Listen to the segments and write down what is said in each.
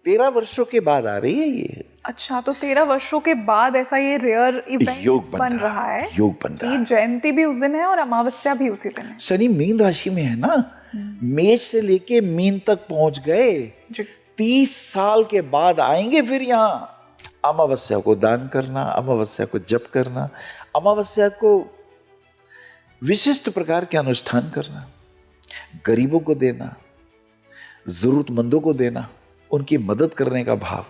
13 वर्षों के बाद आ रही है ये। अच्छा, तो 13 वर्षों के बाद ऐसा ये रेयर इवेंट योग बन रहा है, योग बन रहा कि है। जयंती भी उस दिन है और अमावस्या भी उसी दिन है। शनि मीन राशि में है ना, मेष से लेके मीन तक पहुंच गए। जी। 30 साल के बाद आएंगे फिर यहाँ। अमावस्या को दान करना, अमावस्या को जप करना, अमावस्या को विशिष्ट प्रकार के अनुष्ठान करना, गरीबों को देना, जरूरतमंदों को देना, उनकी मदद करने का भाव,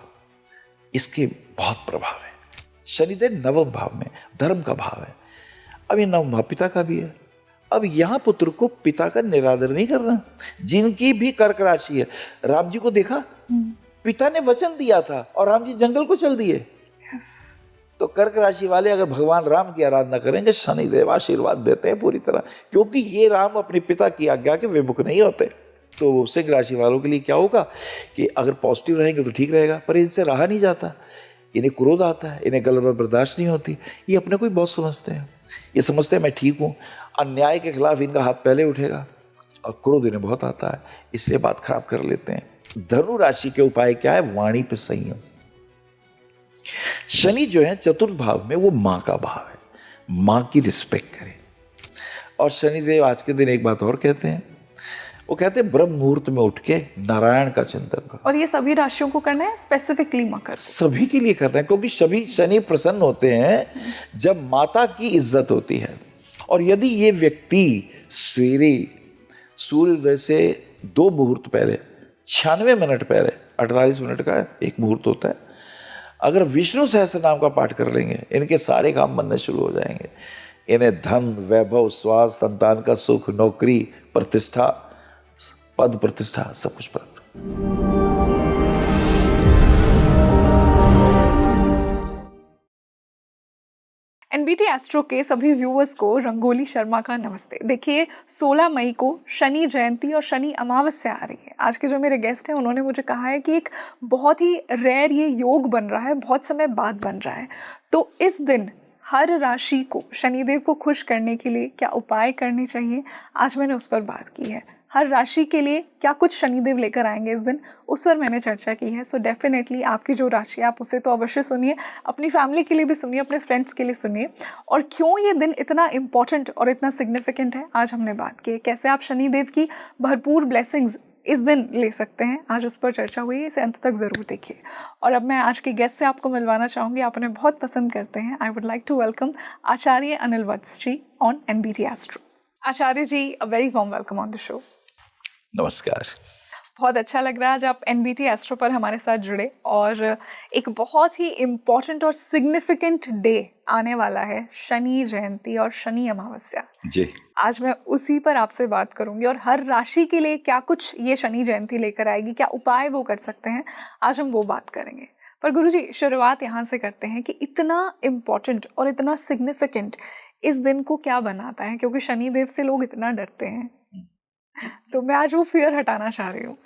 इसके बहुत प्रभाव है। शनिदेव नवम भाव में धर्म का भाव है। अब ये नवम भाव पिता का भी है। अब यहां पुत्र को पिता का निरादर नहीं करना। जिनकी भी कर्क राशि है, राम जी को देखा, पिता ने वचन दिया था और राम जी जंगल को चल दिए। तो कर्क राशि वाले अगर भगवान राम की आराधना करेंगे, शनिदेव आशीर्वाद देते हैं पूरी तरह, क्योंकि ये राम अपने पिता की आज्ञा के विमुख नहीं होते। तो सिंह राशि वालों के लिए क्या होगा कि अगर पॉजिटिव रहेंगे तो ठीक रहेगा, पर इनसे रहा नहीं जाता। इन्हें क्रोध आता है, इन्हें गलत बर्दाश्त नहीं होती। ये अपने को ही बहुत समझते हैं, ये समझते हैं मैं ठीक हूँ। अन्याय के खिलाफ इनका हाथ पहले उठेगा और क्रोध इन्हें बहुत आता है, इसलिए बात खराब कर लेते हैं। धनु राशि के उपाय क्या है? वाणी पे संयम। शनि जो है चतुर्थ भाव में, वो माँ का भाव है, माँ की रिस्पेक्ट करें। और शनिदेव आज के दिन एक बात और कहते हैं, वो कहते हैं ब्रह्म मुहूर्त में उठ के नारायण का चिंतन करो। और ये सभी राशियों को करना है, स्पेसिफिकली मकर? सभी के लिए करना है, क्योंकि सभी शनि प्रसन्न होते हैं जब माता की इज्जत होती है। और यदि ये व्यक्ति सवेरे सूर्योदय से 2 मुहूर्त पहले, 96 मिनट पहले, 48 मिनट का एक मुहूर्त होता है, अगर विष्णु सहस्त्र नाम का पाठ कर लेंगे, इनके सारे काम बनने शुरू हो जाएंगे। इन्हें धन, वैभव, स्वास्थ्य, संतान का सुख, नौकरी, प्रतिष्ठा, पद प्रतिष्ठा, सब कुछ प्राप्त। एनबीटी एस्ट्रो के सभी व्यूअर्स को रंगोली शर्मा का नमस्ते। देखिए, 16 मई को शनि जयंती और शनि अमावस्या आ रही है। आज के जो मेरे गेस्ट हैं उन्होंने मुझे कहा है कि एक बहुत ही रेयर ये योग बन रहा है, बहुत समय बाद बन रहा है। तो इस दिन हर राशि को शनिदेव को खुश करने के लिए क्या उपाय करने चाहिए, आज मैंने उस पर बात की है। हर राशि के लिए क्या कुछ शनिदेव लेकर आएंगे इस दिन, उस पर मैंने चर्चा की है। सो डेफिनेटली आपकी जो राशि है आप उसे तो अवश्य सुनिए, अपनी फैमिली के लिए भी सुनिए, अपने फ्रेंड्स के लिए सुनिए। और क्यों ये दिन इतना इम्पॉर्टेंट और इतना सिग्निफिकेंट है, आज हमने बात की है। कैसे आप शनिदेव की भरपूर ब्लेसिंग्स इस दिन ले सकते हैं, आज उस पर चर्चा हुई है, इसे अंत तक ज़रूर देखिए। और अब मैं आज के गेस्ट से आपको मिलवाना चाहूँगी, आप उन्हें बहुत पसंद करते हैं। I would like to welcome Acharya Anil Vats ji on NBT Astro. Acharya ji, a very warm welcome on the show. नमस्कार। बहुत अच्छा लग रहा है आज आप एनबीटी एस्ट्रो पर हमारे साथ जुड़े, और एक बहुत ही इम्पॉर्टेंट और सिग्निफिकेंट डे आने वाला है, शनि जयंती और शनि अमावस्या जी। आज मैं उसी पर आपसे बात करूंगी, और हर राशि के लिए क्या कुछ ये शनि जयंती लेकर आएगी, क्या उपाय वो कर सकते हैं, आज हम वो बात करेंगे। पर गुरुजी, शुरुआत यहाँ से करते हैं कि इतना इम्पॉर्टेंट और इतना सिग्निफिकेंट इस दिन को क्या बनाता है, क्योंकि शनिदेव से लोग इतना डरते हैं, तो मैं आज वो फियर हटाना चाह रही हूँ।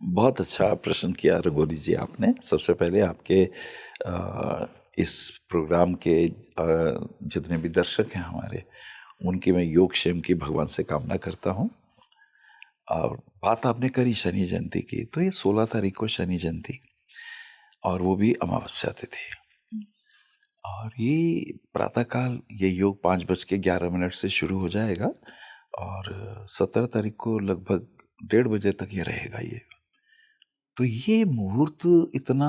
बहुत अच्छा प्रश्न किया रंगोली जी आपने। सबसे पहले आपके इस प्रोग्राम के जितने भी दर्शक हैं हमारे, उनकी मैं योगक्षेम की भगवान से कामना करता हूँ। और बात आपने करी शनि जयंती की, तो ये 16 तारीख को शनि जयंती, और वो भी अमावस्या तिथि। और ये प्रातःकाल ये योग 5:11 से शुरू हो जाएगा, और 17 तारीख को लगभग 1:30 बजे तक ये रहेगा ये। तो ये मुहूर्त इतना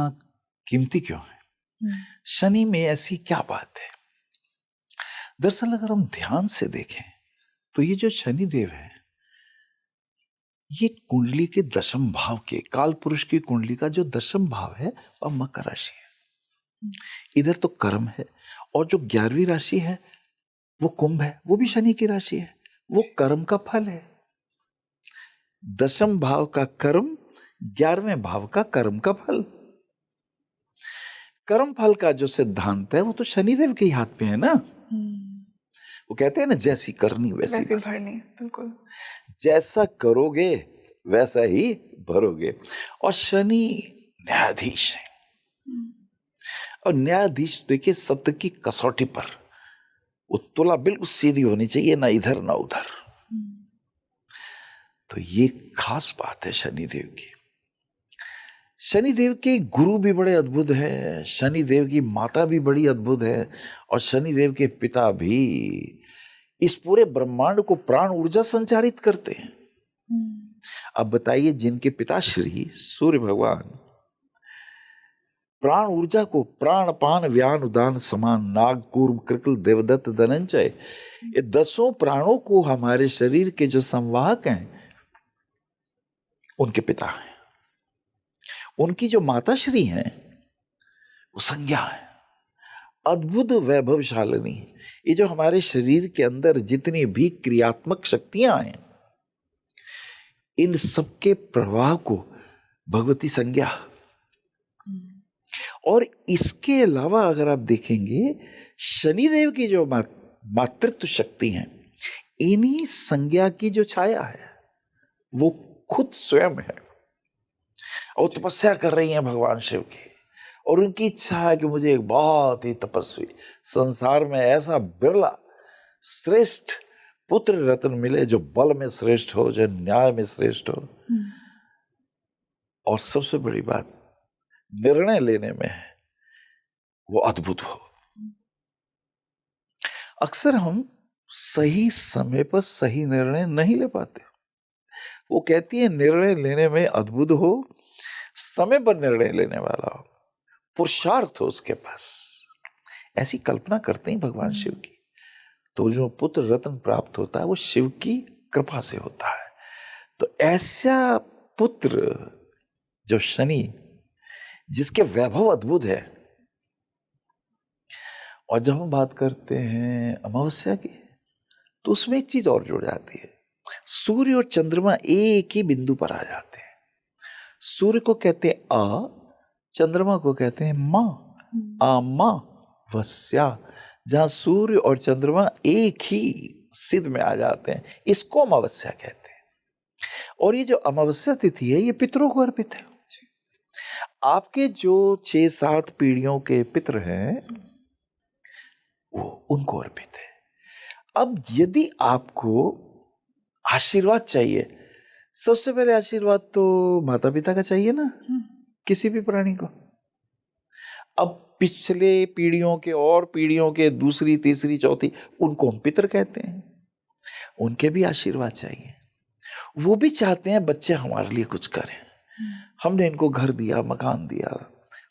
कीमती क्यों है? शनि में ऐसी क्या बात है? दरअसल अगर हम ध्यान से देखें तो ये जो शनि देव है, ये कुंडली के 10वें भाव के, काल पुरुष की कुंडली का जो 10वां भाव है वह मकर राशि है। इधर तो कर्म है, और जो 11वीं राशि है वो कुंभ है, वो भी शनि की राशि है, वो कर्म का फल है। 10वें भाव का कर्म, 11वें भाव का कर्म का फल। कर्म फल का जो सिद्धांत है वो तो शनिदेव के हाथ में है ना। वो कहते हैं ना, जैसी करनी वैसी भरनी। बिल्कुल, जैसा करोगे वैसा ही भरोगे। और शनि न्यायाधीश है, और न्यायाधीश देखिए सत्य की कसौटी पर वो तुला बिल्कुल सीधी होनी चाहिए, ना इधर ना उधर। तो ये खास बात है शनिदेव की। शनिदेव के गुरु भी बड़े अद्भुत है, शनिदेव की माता भी बड़ी अद्भुत है, और शनिदेव के पिता भी इस पूरे ब्रह्मांड को प्राण ऊर्जा संचारित करते हैं। अब बताइए, जिनके पिताश्री सूर्य भगवान प्राण ऊर्जा को प्राण पान व्यान उदान समान नाग कूर्म कृकल देवदत्त धनंजय, ये 10 प्राणों को हमारे शरीर के जो संवाहक हैं उनके पिता हैं। उनकी जो माताश्री हैं वो संज्ञा है, अद्भुत वैभवशालिनी। ये जो हमारे शरीर के अंदर जितनी भी क्रियात्मक शक्तियां हैं, इन सबके प्रवाह को भगवती संज्ञा। और इसके अलावा अगर आप देखेंगे, शनिदेव की जो मातृत्व शक्ति है, इन्हीं संज्ञा की जो छाया है वो खुद स्वयं है, और तपस्या कर रही हैं भगवान शिव की। और उनकी इच्छा है कि मुझे एक बहुत ही तपस्वी, संसार में ऐसा बिरला श्रेष्ठ पुत्र रत्न मिले जो बल में श्रेष्ठ हो, जो न्याय में श्रेष्ठ हो, और सबसे बड़ी बात निर्णय लेने में वो अद्भुत हो। अक्सर हम सही समय पर सही निर्णय नहीं ले पाते। वो कहती है निर्णय लेने में अद्भुत हो, समय पर निर्णय लेने वाला हो, पुरुषार्थ हो उसके पास। ऐसी कल्पना करते हैं भगवान शिव की। तो जो पुत्र रत्न प्राप्त होता है वो शिव की कृपा से होता है। तो ऐसा पुत्र जो शनि, जिसके वैभव अद्भुत है। और जब हम बात करते हैं अमावस्या की, तो उसमें एक चीज और जुड़ जाती है। सूर्य और चंद्रमा एक ही बिंदु पर आ जाते हैं। सूर्य को कहते हैं आ, चंद्रमा को कहते हैं मां, अमावस्या। जहां सूर्य और चंद्रमा एक ही सिद्ध में आ जाते हैं, इसको अमावस्या कहते हैं। और ये जो अमावस्या तिथि है, ये पितरों को अर्पित है। आपके जो 6-7 पीढ़ियों के पितर हैं, वो उनको अर्पित है। अब यदि आपको आशीर्वाद चाहिए, सबसे पहले आशीर्वाद तो माता पिता का चाहिए ना, किसी भी प्राणी को। अब पिछले पीढ़ियों के और पीढ़ियों के दूसरी तीसरी चौथी, उनको हम पितर कहते हैं। उनके भी आशीर्वाद चाहिए। वो भी चाहते हैं बच्चे हमारे लिए कुछ करें। हमने इनको घर दिया, मकान दिया,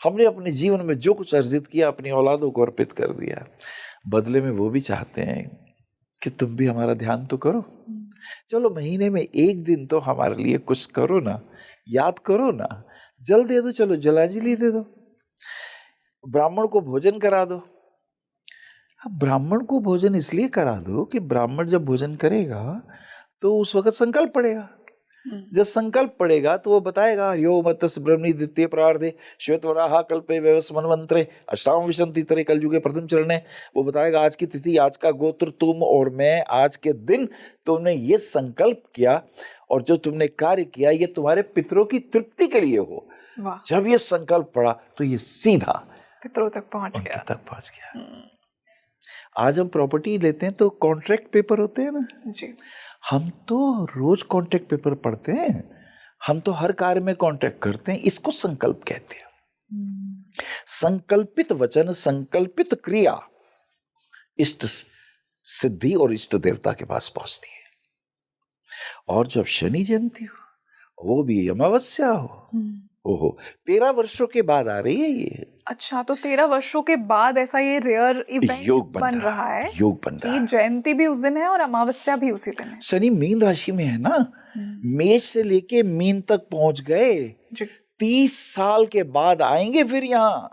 हमने अपने जीवन में जो कुछ अर्जित किया अपनी औलादों को अर्पित कर दिया। बदले में वो भी चाहते हैं कि तुम भी हमारा ध्यान तो करो, चलो महीने में एक दिन तो हमारे लिए कुछ करो ना, याद करो ना, जल दे दो, चलो जलांजलि दे दो, ब्राह्मण को भोजन करा दो। अब ब्राह्मण को भोजन इसलिए करा दो कि ब्राह्मण जब भोजन करेगा तो उस वक्त संकल्प पड़ेगा। जब संकल्प पड़ेगा तो वो बताएगा, यो मतस ब्रह्मणि द्वितीय प्रार्धे श्वेतवराह कल्पे वैवस मनवंतरे अष्टाम विशंति तरे कलयुगे प्रथम चरणे। वो बताएगा आज की तिथि, आज का गोत्र तुम और मैं, आज के दिन तुमने ये संकल्प किया और जो तुमने कार्य किया ये तुम्हारे पितरों की तृप्ति के लिए हो। जब ये संकल्प पड़ा तो ये सीधा पितरों तक पहुंच गया। आज हम प्रॉपर्टी लेते हैं तो कॉन्ट्रैक्ट पेपर होते हैं ना जी। हम तो रोज कॉन्ट्रैक्ट पेपर पढ़ते हैं, हम तो हर कार्य में कॉन्ट्रैक्ट करते हैं। इसको संकल्प कहते हैं। संकल्पित वचन, संकल्पित क्रिया इष्ट सिद्धि और इष्ट देवता के पास पहुंचती है। और जब शनि जयंती हो, वो भी अमावस्या हो, ओहो 13 वर्षों के बाद आ रही है ये। अच्छा, तो 13 वर्षों के बाद ऐसा ये रेयर इवेंट बन रहा है, योग बन रहा है। जयंती भी उस दिन है और अमावस्या भी उसी दिन है। शनि मीन राशि में है ना, मेष से लेके मीन तक पहुंच गए। 30 साल के बाद आएंगे फिर यहाँ।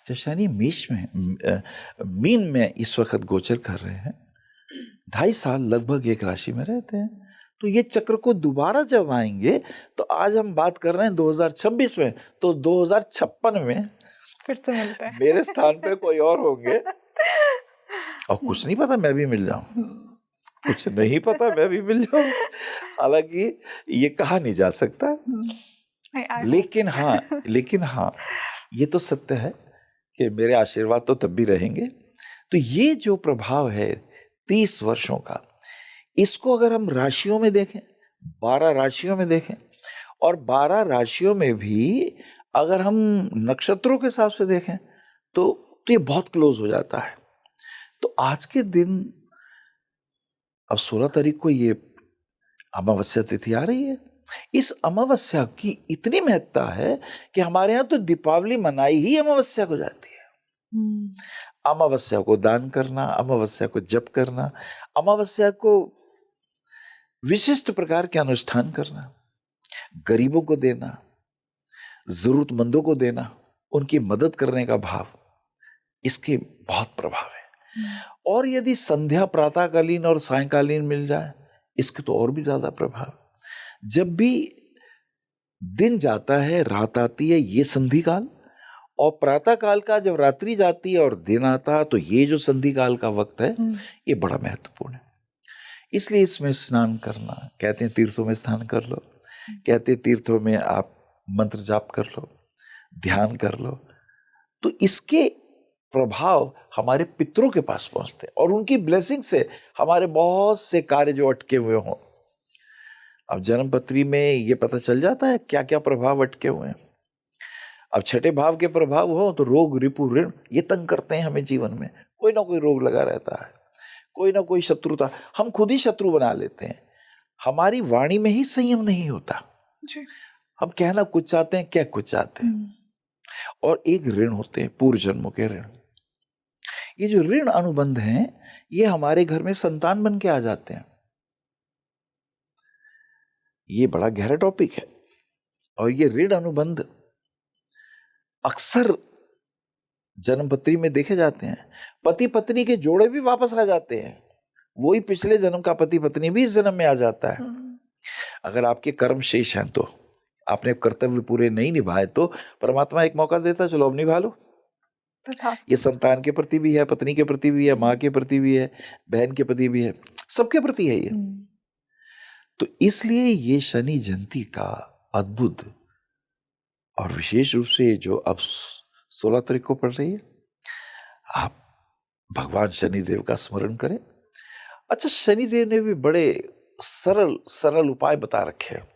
जब शनि मेष में, मीन में इस वक्त गोचर कर रहे हैं, 2.5 साल लगभग एक राशि में रहते हैं। तो ये चक्र को दोबारा जब आएंगे, तो आज हम बात कर रहे हैं 2026 में, तो 2056 में फिर से मिलते हैं। मेरे स्थान पे कोई और होंगे, और कुछ नहीं पता मैं भी मिल जाऊं, कुछ नहीं पता मैं भी मिल जाऊं। हालांकि ये कहा नहीं जा सकता, लेकिन हाँ ये तो सत्य है कि मेरे आशीर्वाद तो तब भी रहेंगे। तो ये जो प्रभाव है 30 वर्षों का, इसको अगर हम राशियों में देखें, 12 राशियों में देखें, और 12 राशियों में भी अगर हम नक्षत्रों के हिसाब से देखें तो ये बहुत क्लोज हो जाता है। तो आज के दिन, अब 16 तारीख को ये अमावस्या तिथि आ रही है। इस अमावस्या की इतनी महत्ता है कि हमारे यहाँ तो दीपावली मनाई ही अमावस्या को जाती है। अमावस्या को दान करना, अमावस्या को जप करना, अमावस्या को विशिष्ट प्रकार के अनुष्ठान करना, गरीबों को देना, जरूरतमंदों को देना, उनकी मदद करने का भाव, इसके बहुत प्रभाव है। और यदि संध्या प्रातःकालीन और सायंकालीन मिल जाए, इसके तो और भी ज्यादा प्रभाव। जब भी दिन जाता है, रात आती है, ये संधि काल, और प्रातः काल का जब रात्रि जाती है और दिन आता है, तो ये जो संधि काल का वक्त है, ये बड़ा महत्वपूर्ण है। इसलिए इसमें स्नान करना, कहते हैं तीर्थों में स्नान कर लो, कहते हैं तीर्थों में आप मंत्र जाप कर लो, ध्यान कर लो, तो इसके प्रभाव हमारे पितरों के पास पहुंचते हैं और उनकी ब्लेसिंग से हमारे बहुत से कार्य जो अटके हुए हों। अब जन्मपत्री में ये पता चल जाता है क्या क्या प्रभाव अटके हुए हैं। अब छठे भाव के प्रभाव हो तो रोग, रिपु, ऋण ये तंग करते हैं हमें जीवन में। कोई ना कोई रोग लगा रहता है, कोई ना कोई शत्रुता, हम खुद ही शत्रु बना लेते हैं। हमारी वाणी में ही संयम नहीं होता जी। हम कहना कुछ चाहते हैं, क्या कुछ चाहते हैं। और एक ऋण होते हैं, पूर्व जन्मों के ऋण। ये जो ऋण अनुबंध हैं, ये हमारे घर में संतान बन के आ जाते हैं। ये बड़ा गहरा टॉपिक है। और ये ऋण अनुबंध अक्सर जन्मपत्री में देखे जाते हैं। पति पत्नी के जोड़े भी वापस आ जाते हैं, वही पिछले जन्म का पति पत्नी भी इस जन्म में आ जाता है। अगर आपके कर्म शेष हैं, तो आपने कर्तव्य पूरे नहीं निभाए, तो परमात्मा एक मौका देता, चलो अब निभा लो। ये संतान के प्रति भी है, पत्नी के प्रति भी है, माँ के प्रति भी है, बहन के प्रति भी है, सबके प्रति है ये। तो इसलिए ये शनि जयंती का अद्भुत, और विशेष रूप से जो अब 16 तारीख को पड़ रही है, आप भगवान शनिदेव का स्मरण करें। अच्छा, शनिदेव ने भी बड़े सरल सरल उपाय बता रखे हैं।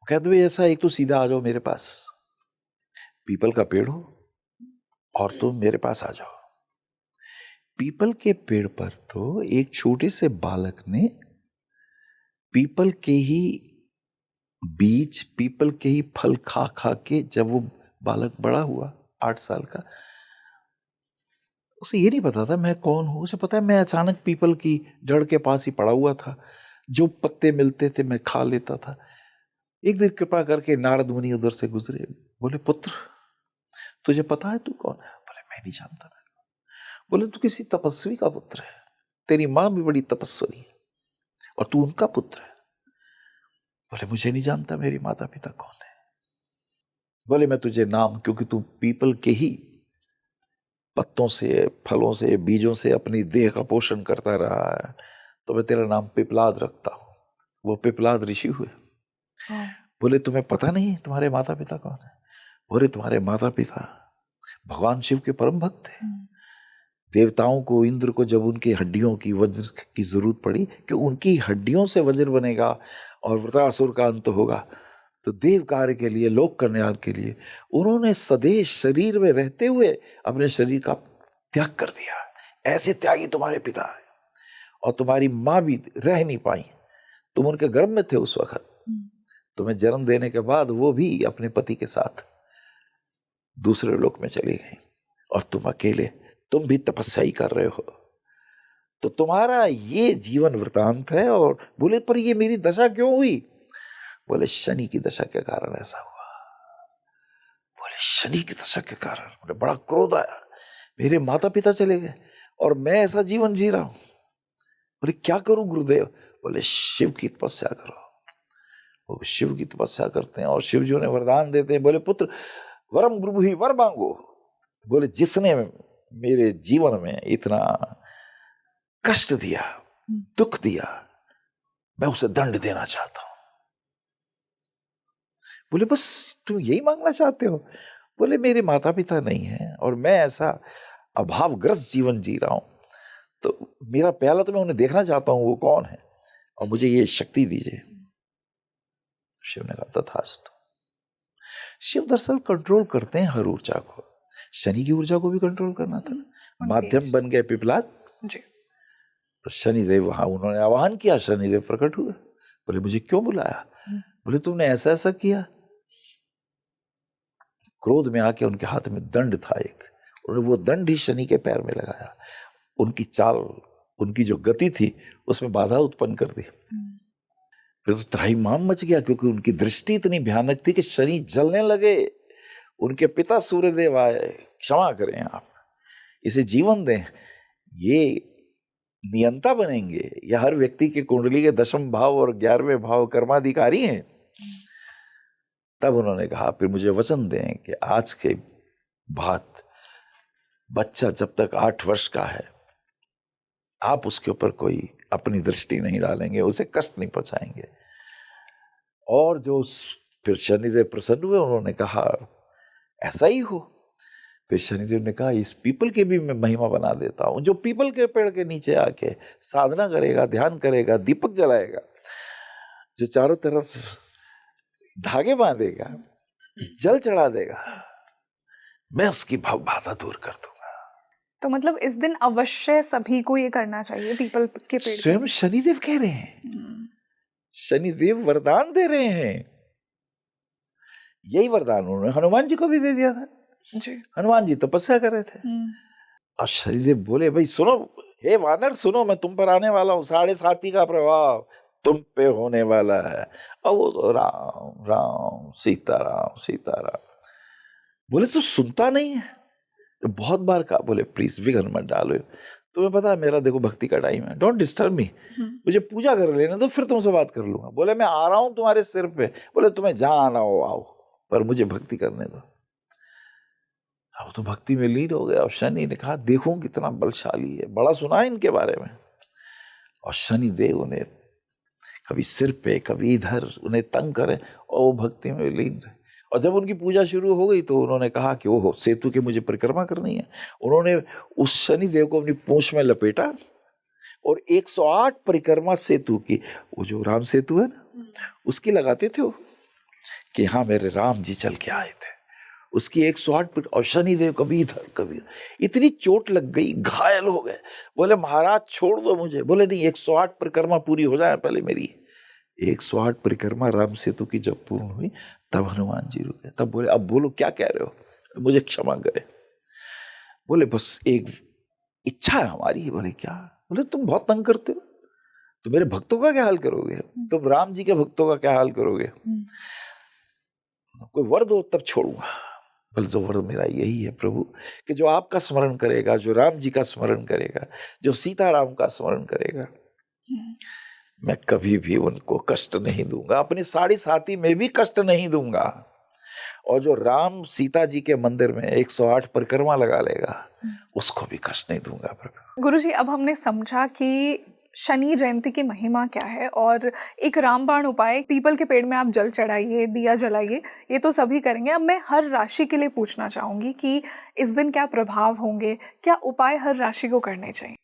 कहते भाई ऐसा, एक तो सीधा आ जाओ मेरे पास, पीपल का पेड़ हो और तुम मेरे पास आ जाओ। पीपल के पेड़ पर तो एक छोटे से बालक ने पीपल के ही बीज, पीपल के ही फल खा खा के, जब वो बालक बड़ा हुआ 8 साल का, उसे ये नहीं पता था मैं कौन हूं। उसे पता है मैं अचानक पीपल की जड़ के पास ही पड़ा हुआ था, जो पत्ते मिलते थे मैं खा लेता था। एक दिन कृपा करके नारद मुनि उधर से गुजरे, बोले पुत्र तुझे पता है तू कौन है? बोले मैं नहीं जानता। बोले तू किसी तपस्वी का पुत्र है, तेरी माँ भी बड़ी तपस्वी है और तू उनका पुत्र है। बोले मुझे नहीं जानता मेरी माता पिता कौन है। बोले मैं तुझे नाम, क्योंकि तू पीपल के ही पत्तों से, फलों से, बीजों से अपनी देह का पोषण करता रहा है, तो मैं तेरा नाम पिपलाद रखता हूं। वो पिपलाद ऋषि हुए। बोले तुम्हें पता नहीं तुम्हारे माता पिता कौन है? बोले तुम्हारे माता पिता भगवान शिव के परम भक्त थे। देवताओं को, इंद्र को जब उनकी हड्डियों की, वज्र की जरूरत पड़ी कि उनकी हड्डियों से वज्र बनेगा और वृत्रासुर का अंत होगा, तो देव कार्य के लिए, लोक कल्याण के लिए उन्होंने सदेश शरीर में रहते हुए अपने शरीर का त्याग कर दिया। ऐसे त्यागी तुम्हारे पिता है। और तुम्हारी माँ भी रह नहीं पाई, तुम उनके गर्भ में थे उस वक्त। तुम्हें जन्म देने के बाद वो भी अपने पति के साथ दूसरे लोक में चली गई, और तुम अकेले, तुम भी तपस्या ही कर रहे हो। तो तुम्हारा ये जीवन वृतांत है। और बोले पर ये मेरी दशा क्यों हुई? बोले शनि की दशा के कारण ऐसा हुआ। बोले शनि की दशा के कारण? बोले बड़ा क्रोध आया, मेरे माता पिता चले गए और मैं ऐसा जीवन जी रहा हूं। बोले क्या करूं गुरुदेव? बोले शिव की तपस्या करो। वो शिव की तपस्या करते हैं और शिव जी उन्हें वरदान देते हैं। बोले पुत्र वरम गुरु ही वर मांगो। बोले जिसने मेरे जीवन में इतना कष्ट दिया, दुख दिया, मैं उसे दंड देना चाहता हूं। बोले बस तुम यही मांगना चाहते हो? बोले मेरे माता पिता नहीं है और मैं ऐसा अभावग्रस्त जीवन जी रहा हूं, तो मेरा प्याला तो मैं उन्हें देखना चाहता हूं, वो कौन है, और मुझे ये शक्ति दीजिए। शिव ने कहा तथास्तु। शिव दरअसल कंट्रोल करते हैं हर ऊर्जा को, शनि की ऊर्जा को भी कंट्रोल करना था। माध्यम बन गए पिपलाद जी। तो शनिदेव वहां उन्होंने आह्वान किया, शनिदेव प्रकट हुए। बोले मुझे क्यों बुलाया? बोले तुमने ऐसा ऐसा किया। क्रोध में आके उनके हाथ में दंड था एक, उन्होंने वो दंड ही शनि के पैर में लगाया। उनकी चाल, उनकी जो गति थी उसमें बाधा उत्पन्न कर दी। फिर तो त्राहिमाम मच गया, क्योंकि उनकी दृष्टि इतनी भयानक थी कि शनि जलने लगे। उनके पिता सूर्यदेव आए, क्षमा करें आप, इसे जीवन दें, ये नियंता बनेंगे, या हर व्यक्ति के कुंडली के 10वें भाव और 11वें भाव कर्माधिकारी हैं। तब उन्होंने कहा फिर मुझे वचन दें कि आज के बाद बच्चा जब तक 8 वर्ष का है आप उसके ऊपर कोई अपनी दृष्टि नहीं डालेंगे, उसे कष्ट नहीं पहुंचाएंगे। और जो फिर शनिदेव प्रसन्न हुए, उन्होंने कहा ऐसा ही हो। फिर शनिदेव ने कहा इस पीपल की भी मैं महिमा बना देता हूं। जो पीपल के पेड़ के नीचे आके साधना करेगा, ध्यान करेगा, दीपक जलाएगा, जो चारों तरफ धागे बांधेगा, जल चढ़ा देगा, मैं उसकी भाव बाधा दूर कर दूंगा। तो मतलब इस दिन अवश्य सभी को ये करना चाहिए पीपल के पेड़। स्वयं शनिदेव कह रहे हैं, शनिदेव वरदान दे रहे हैं। यही वरदान उन्होंने हनुमान जी को भी दे दिया था जी। हनुमान जी तपस्या कर रहे थे और शनिदेव बोले भाई सुनो, हे वानर सुनो, मैं तुम पर आने वाला हूँ, 7.5 का प्रभाव तुम पे होने वाला है। और वो तो राम राम सीताराम सीताराम बोले, तू सुनता नहीं है? तो बहुत बार कहा, बोले प्लीज विघ्न मत डालो, तुम्हें पता है मेरा देखो भक्ति का टाइम है, डोंट डिस्टर्ब मी, मुझे पूजा कर लेने दो, फिर तुमसे बात कर लूंगा। बोले मैं आ रहा हूं तुम्हारे सिर पे, बोले तुम्हें जहां आना हो आओ, पर मुझे भक्ति करने दो। अब तो भक्ति में लीन हो गया। और शनि ने कहा देखो कितना बलशाली है, बड़ा सुना है इनके बारे में। और शनि देव उन्हें कभी सिर पे कभी इधर उन्हें तंग करे और वो भक्ति में लीन रहे। और जब उनकी पूजा शुरू हो गई तो उन्होंने कहा कि ओहो सेतु की मुझे परिक्रमा करनी है। उन्होंने उस शनि देव को अपनी पूंछ में लपेटा और 108 परिक्रमा सेतु की, वो जो राम सेतु है ना उसकी लगाते थे वो, कि हाँ मेरे राम जी चल के आए थे, उसकी 108 और शनि देव कभी इधर कभी, इतनी चोट लग गई, घायल हो गए। बोले महाराज छोड़ दो मुझे। बोले नहीं, 108 परिक्रमा पूरी हो जाए पहले मेरी। 108 परिक्रमा राम सेतु की जब पूर्ण हुई तब हनुमान जी रुके। तब बोले अब बोलो क्या कह रहे हो, मुझे क्षमा करे। बोले बस एक इच्छा है हमारी। बोले क्या? बोले तुम बहुत तंग करते हो, तो मेरे भक्तों का क्या हाल करोगे, तुम राम जी के भक्तों का क्या हाल करोगे, कोई वर दो तब छोड़ूंगा। बोले तो वर मेरा यही है प्रभु, कि जो आपका स्मरण करेगा, जो राम जी का स्मरण करेगा, जो सीताराम का स्मरण करेगा, मैं कभी भी उनको कष्ट नहीं दूंगा, अपने साड़ी साथी में भी कष्ट नहीं दूंगा। और जो राम सीता जी के मंदिर में 108 परिक्रमा लगा लेगा उसको भी कष्ट नहीं दूंगा प्रभु। गुरुजी अब हमने समझा कि शनि जयंती की महिमा क्या है, और एक रामबाण उपाय, पीपल के पेड़ में आप जल चढ़ाइए, दिया जलाइए, ये तो सभी करेंगे। अब मैं हर राशि के लिए पूछना चाहूंगी कि इस दिन क्या प्रभाव होंगे, क्या उपाय हर राशि को करने चाहिए?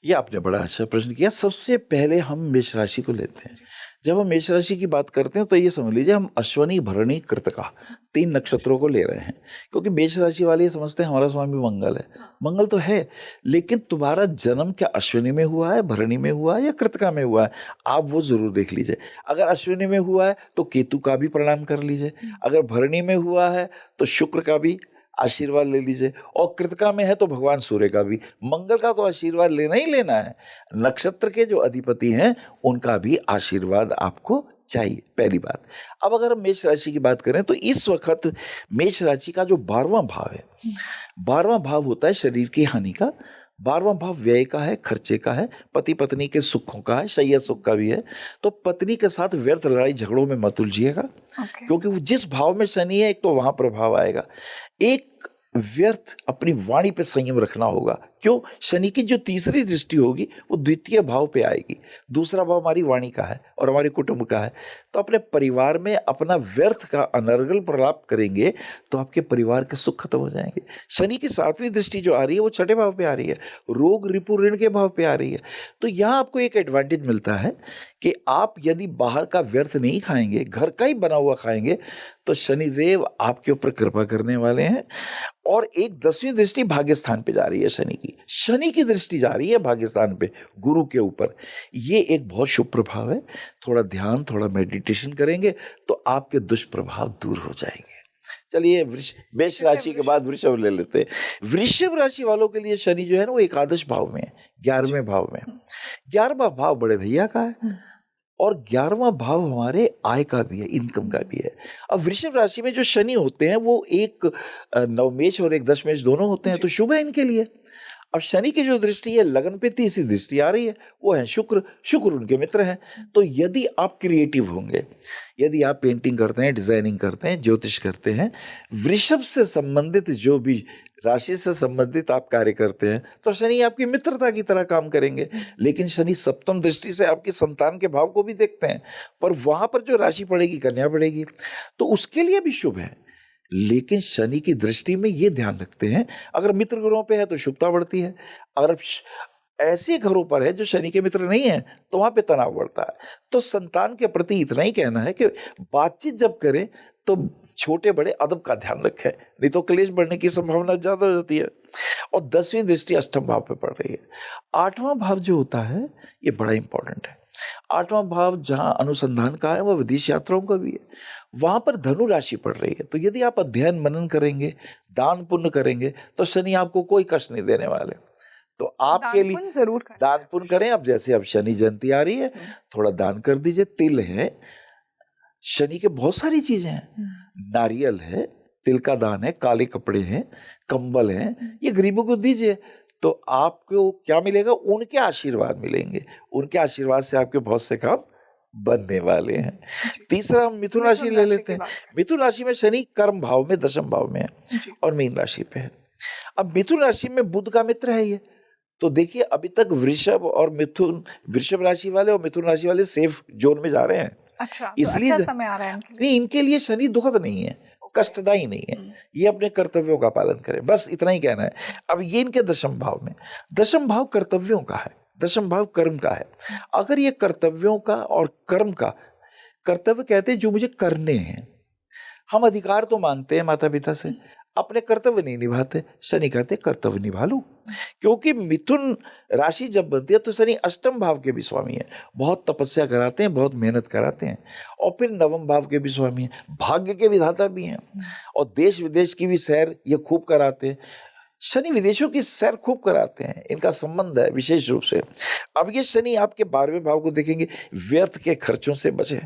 ये आपने बड़ा अच्छा प्रश्न किया। सबसे पहले हम मेष राशि को लेते हैं। जब हम मेष राशि की बात करते हैं तो ये समझ लीजिए हम अश्वनी भरणी कृतिका 3 नक्षत्रों को ले रहे हैं, क्योंकि मेष राशि वाले ये समझते हैं हमारा स्वामी मंगल है। मंगल तो है, लेकिन तुम्हारा जन्म क्या अश्विनी में हुआ है, भरणी में हुआ है या कृतिका में हुआ है, आप वो जरूर देख लीजिए। अगर अश्विनी में हुआ है तो केतु का भी प्रणाम कर लीजिए, अगर भरणी में हुआ है तो शुक्र का भी आशीर्वाद ले लीजिए, और कृतिका में है तो भगवान सूर्य का भी। मंगल का तो आशीर्वाद लेना ही लेना है। नक्षत्र के जो अधिपति हैं उनका भी आशीर्वाद आपको चाहिए, पहली बात। अब अगर हम मेष राशि की बात करें तो इस वक्त मेष राशि का जो 12वां भाव है, 12वां भाव होता है शरीर की हानि का, 12वां भाव व्यय का है, खर्चे का है, पति पत्नी के सुखों का है, शैया सुख का भी है। तो पत्नी के साथ व्यर्थ लड़ाई झगड़ों में मत उलझिएगा, क्योंकि वो जिस भाव में शनि है एक तो वहां प्रभाव आएगा, एक व्यर्थ अपनी वाणी पे संयम रखना होगा, क्यों? शनि की जो तीसरी दृष्टि होगी वो द्वितीय भाव पे आएगी। दूसरा भाव हमारी वाणी का है और हमारे कुटुंब का है। तो अपने परिवार में अपना व्यर्थ का अनर्गल प्रलाप करेंगे तो आपके परिवार के सुख खत्म हो जाएंगे। शनि की सातवीं दृष्टि जो आ रही है वो छठे भाव पे आ रही है, रोग रिपु ऋण के भाव पे आ रही है। तो यहाँ आपको एक एडवांटेज मिलता है कि आप यदि बाहर का व्यर्थ नहीं खाएंगे, घर का ही बना हुआ खाएंगे, तो शनिदेव आपके ऊपर कृपा करने वाले हैं। और एक 10वीं दृष्टि भाग्य स्थान पे जा रही है शनि की दृष्टि जा रही है भाग्य स्थान पे, गुरु के ऊपर। ये एक बहुत शुभ प्रभाव है। थोड़ा ध्यान, थोड़ा मेडिटेशन करेंगे तो आपके दुष्प्रभाव दूर हो जाएंगे। चलिए मेष राशि के बाद वृषभ ले लेते हैं। वृषभ राशि वालों के लिए शनि जो है ना वो एकादश भाव में है, 11वें भाव में। 11वां भाव बड़े भैया का है और 11वां भाव हमारे आय का भी है, इनकम का भी है। अब वृषभ राशि में जो शनि होते हैं वो एक नवमेष और एक दशमेष दोनों होते हैं, तो शुभ है इनके लिए। अब शनि की जो दृष्टि है लगन पे तीसरी दृष्टि आ रही है, वो है शुक्र। शुक्र उनके मित्र हैं। तो यदि आप क्रिएटिव होंगे, यदि आप पेंटिंग करते हैं, डिजाइनिंग करते हैं, ज्योतिष करते हैं, वृषभ से संबंधित जो भी राशि से संबंधित आप कार्य करते हैं, तो शनि आपकी मित्रता की तरह काम करेंगे। लेकिन शनि सप्तम दृष्टि से आपकी संतान के भाव को भी देखते हैं, पर वहां पर जो राशि पड़ेगी कन्या पड़ेगी, तो उसके लिए भी शुभ है। लेकिन शनि की दृष्टि में ये ध्यान रखते हैं, अगर मित्र ग्रहों पे है तो शुभता बढ़ती है, अगर ऐसे घरों पर है जो शनि के मित्र नहीं है तो वहां पे तनाव बढ़ता है। तो संतान के प्रति इतना ही कहना है कि बातचीत जब करें तो छोटे बड़े अदब का ध्यान रखें, नहीं तो क्लेश बढ़ने की संभावना ज्यादा हो जाती है। और 10वीं दृष्टि अष्टम भाव पे पड़ रही है। 8वां भाव जो होता है ये बड़ा इंपॉर्टेंट है। 8वां भाव जहां अनुसंधान का है, वह विदेश यात्राओं का भी है। वहां पर धनु राशि पड़ रही है। तो यदि आप अध्ययन मनन करेंगे, दान पुण्य करेंगे, तो शनि आपको कोई कष्ट नहीं देने वाले। तो आपके लिए जरूर करें। दान पुण्य करें। अब जैसे अब शनि जयंती आ रही है, थोड़ा दान कर दीजिए। तिल है, शनि के बहुत सारी चीजें हैं, नारियल है, तिल का दान है, काले कपड़े हैं, कंबल हैं, ये गरीबों को दीजिए। तो आपको क्या मिलेगा? उनके आशीर्वाद मिलेंगे। उनके आशीर्वाद से आपके बहुत से काम बनने वाले हैं। तीसरा हम मिथुन राशि ले लेते हैं। मिथुन राशि में शनि कर्म भाव में, दशम भाव में है और मीन राशि पे है। अब मिथुन राशि में बुध का मित्र है ये। तो देखिए अभी तक वृषभ और मिथुन, वृषभ राशि वाले और मिथुन राशि वाले सेफ जोन में जा रहे हैं। अच्छा, इसलिए अच्छा समय आ रहा है इनके लिए। नहीं, इनके लिए शनि दुखद नहीं है, कष्टदायी नहीं है। ये अपने कर्तव्यों का पालन करें, बस इतना ही कहना है। अब ये इनके दशम भाव में, दशम भाव कर्तव्यों का है, दशम भाव कर्म का है। अगर ये कर्तव्यों का और कर्म का, कर्तव्य कहते हैं जो मुझे करने हैं, हम अधिकार तो मांगते हैं माता पिता से, अपने कर्तव्य नहीं निभाते। शनि कहते कर्तव्य निभा लो। क्योंकि मिथुन राशि जब बनती है तो शनि अष्टम भाव के भी स्वामी है, बहुत तपस्या कराते हैं, बहुत मेहनत कराते हैं। और फिर नवम भाव के भी स्वामी हैं, भाग्य के विधाता भी हैं, और देश विदेश की भी सैर ये खूब कराते हैं। शनि विदेशों की सैर खूब कराते हैं, इनका संबंध है विशेष रूप से। अब ये शनि आपके 12वें भाव को देखेंगे, व्यर्थ के खर्चों से बचे।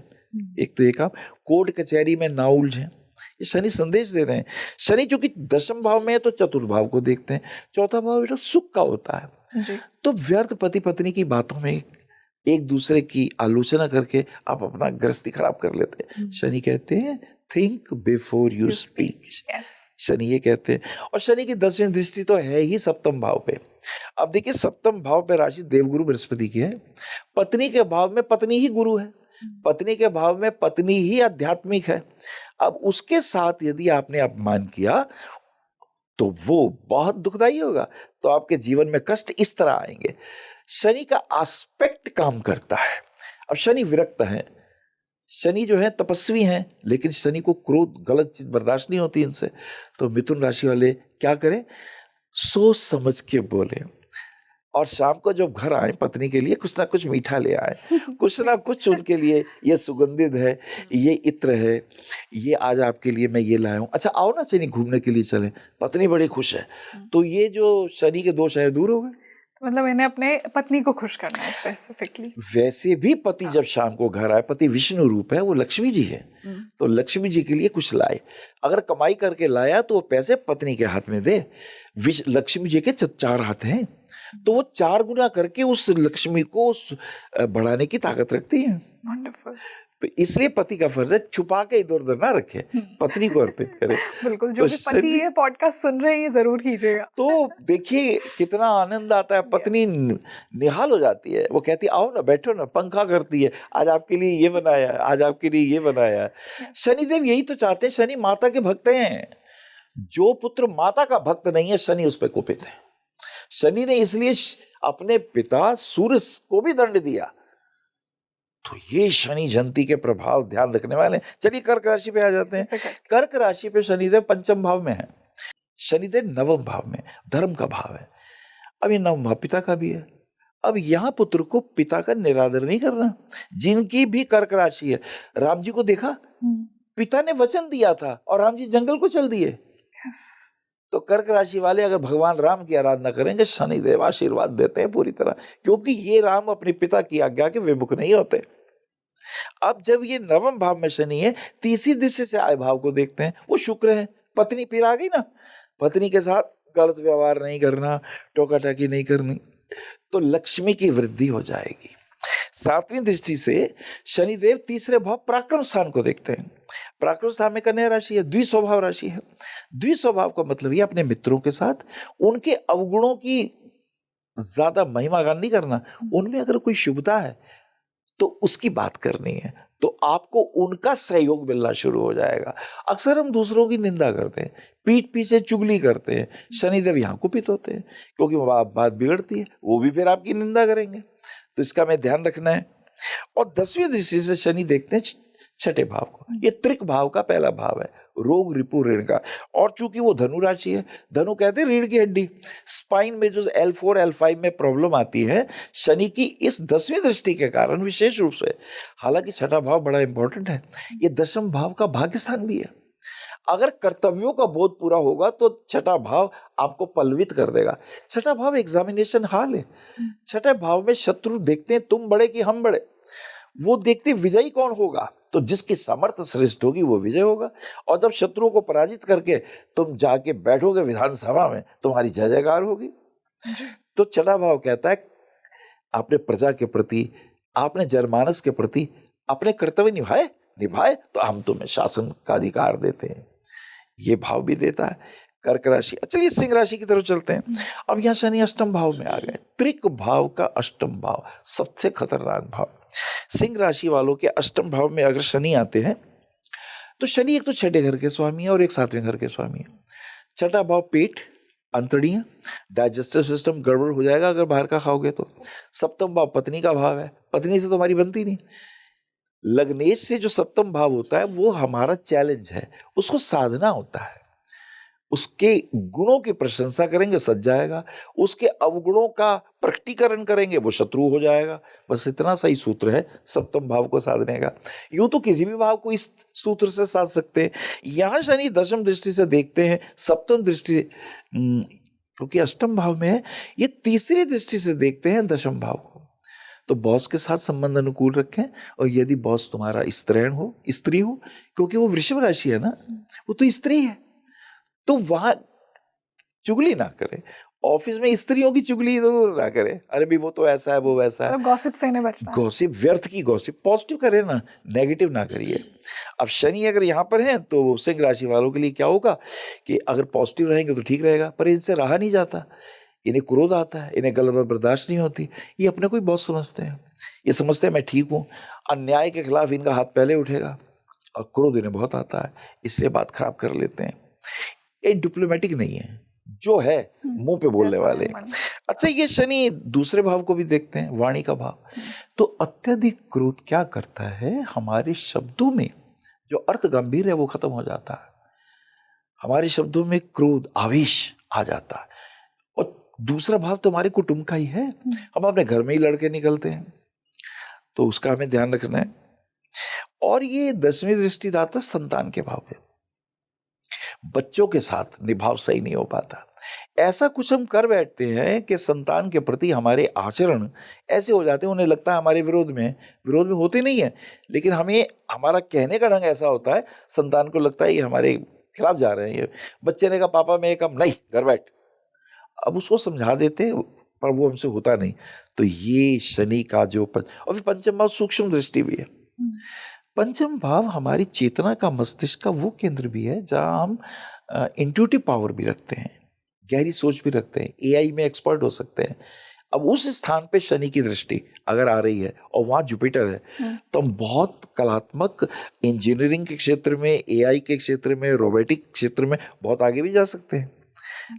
एक तो ये काम, कोर्ट कचहरी में ना उलझे, ये शनि संदेश दे रहे हैं। शनि चूंकि दशम भाव में है तो चतुर्थ भाव को देखते हैं। चौथा भाव बेटा सुख का होता है जी। तो व्यर्थ पति पत्नी की बातों में एक दूसरे की आलोचना करके आप अपना गृहस्थी खराब कर लेते हैं। शनि कहते हैं think before you speak. Shani ये कहते हैं। और शनि की 10वीं दृष्टि तो है ही सप्तम भाव पे। अब देखिए सप्तम भाव पे राशि देवगुरु बृहस्पति की है। पत्नी के भाव में पत्नी ही गुरु है, पत्नी के भाव में पत्नी ही आध्यात्मिक है। अब उसके साथ यदि आपने अपमान किया तो वो बहुत दुखदाई होगा। तो आपके जीवन में कष्ट इस तरह आएंगे। शनि का एस्पेक्ट काम करता है। अब शनि विरक्त है, शनि जो है तपस्वी हैं, लेकिन शनि को क्रोध, गलत चीज बर्दाश्त नहीं होती इनसे। तो मिथुन राशि वाले क्या करें? सोच समझ के बोले, और शाम को जब घर आए पत्नी के लिए कुछ ना कुछ मीठा ले आए, कुछ ना कुछ उनके लिए, ये सुगंधित है, ये इत्र है, ये आज आपके लिए मैं ये लाया हूँ, अच्छा आओ ना शनि घूमने के लिए चलें। पत्नी बड़ी खुश है। तो ये जो शनि के दोष है दूर हो गए। मतलब इन्हें अपने पत्नी को खुश करना है स्पेसिफिकली। वैसे भी पति जब शाम को घर आए, पति विष्णु रूप है, वो लक्ष्मी जी है, तो लक्ष्मी जी के लिए कुछ लाए। अगर कमाई करके लाया तो वो पैसे पत्नी के हाथ में दे। लक्ष्मी जी के 4 हाथ हैं, तो वो 4 गुना करके उस लक्ष्मी को बढ़ाने की ताकत रखती है। वंडरफुल। तो इसलिए पति का फर्ज है छुपा के इधर उधर ना रखे, पत्नी को अर्पित करे। बिल्कुल, जो तो भी पति है पॉडकास्ट सुन रहे हैं ये जरूर कीजिएगा। तो देखिए कितना आनंद आता है, पत्नी निहाल हो जाती है, वो कहती है आओ ना बैठो ना, पंखा करती है, आज आपके लिए ये बनाया है, आज आपके लिए ये बनाया है। शनिदेव यही तो चाहते हैं, शनि माता के भक्त हैं। जो पुत्र माता का भक्त नहीं है शनि उस पर कुपित है। शनि ने इसलिए अपने पिता सूर्य को भी दंड दिया। तो ये शनि जयंती के प्रभाव ध्यान रखने वाले। चलिए कर्क राशि पे आ जाते हैं। कर्क राशि पे शनिदेव पंचम भाव में है, शनिदेव नवम भाव में, धर्म का भाव है। अब ये नवम भाव पिता का भी है। अब यहां पुत्र को पिता का निरादर नहीं करना। जिनकी भी कर्क राशि है, राम जी को देखा, पिता ने वचन दिया था और राम जी जंगल को चल दिए। तो कर्क राशि वाले अगर भगवान राम की आराधना करेंगे, शनिदेव आशीर्वाद देते हैं पूरी तरह, क्योंकि ये राम अपने पिता की आज्ञा के विमुख नहीं होते। अब जब ये नवम भाव में शनि है, तीसरी दृष्टि से आय भाव को देखते हैं, वो शुक्र है। पत्नी फिर आ गई ना, पत्नी के साथ गलत व्यवहार नहीं करना, टोका टाकी नहीं करनी, तो लक्ष्मी की वृद्धि हो जाएगी। सातवीं दृष्टि से शनिदेव तीसरे भाव पराक्रम स्थान को देखते हैं। पराक्रम स्थान में कन्या राशि है, द्विस्वभाव राशि है। द्विस्वभाव का मतलब ये अपने मित्रों के साथ उनके अवगुणों की ज्यादा महिमा गान नहीं करना। उनमें अगर कोई शुभता है तो उसकी बात करनी है, तो आपको उनका सहयोग मिलना शुरू हो जाएगा। अक्सर हम दूसरों की निंदा करते हैं, पीठ पीछे चुगली करते हैं, शनिदेव यहाँ कुपित होते हैं, क्योंकि बात बिगड़ती है, वो भी फिर आपकी निंदा करेंगे। तो इसका हमें ध्यान रखना है। और 10वीं दृष्टि से शनि देखते हैं छठे भाव को। ये त्रिक भाव का पहला भाव है, रोग रिपु ऋण का। और चूंकि वो धनु राशि है, धनु कहते हैं रीढ़ की हड्डी, स्पाइन में जो L4 L5 में प्रॉब्लम आती है, शनि की इस 10वीं दृष्टि के कारण विशेष रूप से। हालांकि छठा भाव बड़ा इंपॉर्टेंट है, ये दशम भाव का भाग्य स्थान भी है। अगर कर्तव्यों का बोध पूरा होगा तो छठा भाव आपको पल्लवित कर देगा। छठा भाव एग्जामिनेशन हॉल है। छठे भाव में शत्रु देखते हैं तुम बड़े कि हम बड़े, वो देखते विजयी कौन होगा, तो जिसकी सामर्थ्य श्रेष्ठ होगी वो विजय होगा। और जब शत्रुओं को पराजित करके तुम जाके बैठोगे विधानसभा में, तुम्हारी जय जयकार होगी। तो छठा भाव कहता है आपने प्रजा के प्रति, आपने जनमानस के प्रति अपने कर्तव्य निभाए तो हम तुम्हें शासन का अधिकार देते हैं। ये भाव भी देता है कर्क राशि। चलिए सिंह राशि की तरफ चलते हैं। अब यहाँ शनि अष्टम भाव में आ गए। त्रिक भाव का अष्टम भाव सबसे खतरनाक भाव। सिंह राशि वालों के अष्टम भाव में अगर शनि आते हैं तो शनि एक तो छठे घर के स्वामी है और एक सातवें घर के स्वामी है। छठा भाव पेट, अंतड़ियां, डाइजेस्टिव सिस्टम गड़बड़ हो जाएगा अगर बाहर का खाओगे तो। सप्तम भाव पत्नी का भाव है, पत्नी से तो हमारी बनती नहीं। लग्नेश से जो सप्तम भाव होता है वो हमारा चैलेंज है, उसको साधना होता है। उसके गुणों की प्रशंसा करेंगे सज जाएगा, उसके अवगुणों का प्रकटीकरण करेंगे वो शत्रु हो जाएगा। बस इतना सही सूत्र है सप्तम भाव को साधने का। यूं तो किसी भी भाव को इस सूत्र से साध सकते हैं। यहां शनि दशम दृष्टि से देखते हैं, सप्तम दृष्टि क्योंकि अष्टम भाव में है, ये तीसरी दृष्टि से देखते हैं दशम भाव को। तो बॉस के साथ संबंध अनुकूल रखें। और यदि बॉस तुम्हारा स्त्री हो, क्योंकि वो वृषभ राशि है ना, वो तो स्त्री है, तो वहां चुगली ना करे। ऑफिस में स्त्रियों की चुगली ना करे, अरे भी वो तो ऐसा है वो वैसा है। गॉसिप से नहीं बचना। गॉसिप, व्यर्थ की गॉसिप, पॉजिटिव करे ना, नेगेटिव ना करिए। अब शनि अगर यहाँ पर है तो सिंह राशि वालों के लिए क्या होगा कि अगर पॉजिटिव रहेंगे तो ठीक रहेगा, पर इनसे रहा नहीं जाता। इन्हें क्रोध आता है, इन्हें गलत बर्दाश्त नहीं होती। ये अपने को ही बहुत समझते हैं, ये समझते हैं मैं ठीक हूँ। अन्याय के खिलाफ इनका हाथ पहले उठेगा और क्रोध इन्हें बहुत आता है, इसलिए बात खराब कर लेते हैं। ये डिप्लोमेटिक नहीं है, जो है मुंह पे बोलने वाले। अच्छा, ये शनि दूसरे भाव को भी देखते हैं, वाणी का भाव। तो अत्यधिक क्रोध क्या करता है, हमारे शब्दों में जो अर्थ गंभीर है वो खत्म हो जाता है। हमारे शब्दों में क्रोध, आवेश आ जाता है। और दूसरा भाव तो हमारे कुटुंब का ही है, हम अपने घर में ही लड़के निकलते हैं, तो उसका हमें ध्यान रखना है। और ये दसवीं दृष्टिदाता संतान के भाव है। बच्चों के साथ निभाव सही नहीं हो पाता। ऐसा कुछ हम कर बैठते हैं कि संतान के प्रति हमारे आचरण ऐसे हो जाते हैं, उन्हें लगता है हमारे विरोध में होते नहीं है, लेकिन हमें हमारा कहने का ढंग ऐसा होता है, संतान को लगता है ये हमारे खिलाफ जा रहे हैं। ये बच्चे ने कहा पापा मैं कम नहीं, घर बैठ। अब उसको समझा देते पर वो हमसे होता नहीं। तो ये शनि का जो और फिर पंचम भाव सूक्ष्म दृष्टि भी है। पंचम भाव हमारी चेतना का, मस्तिष्क का वो केंद्र भी है जहाँ हम इंट्यूटिव पावर भी रखते हैं, गहरी सोच भी रखते हैं, एआई में एक्सपर्ट हो सकते हैं। अब उस स्थान पे शनि की दृष्टि अगर आ रही है और वहाँ जुपिटर है, तो हम बहुत कलात्मक इंजीनियरिंग के क्षेत्र में, एआई के क्षेत्र में, रोबोटिक क्षेत्र में बहुत आगे भी जा सकते हैं।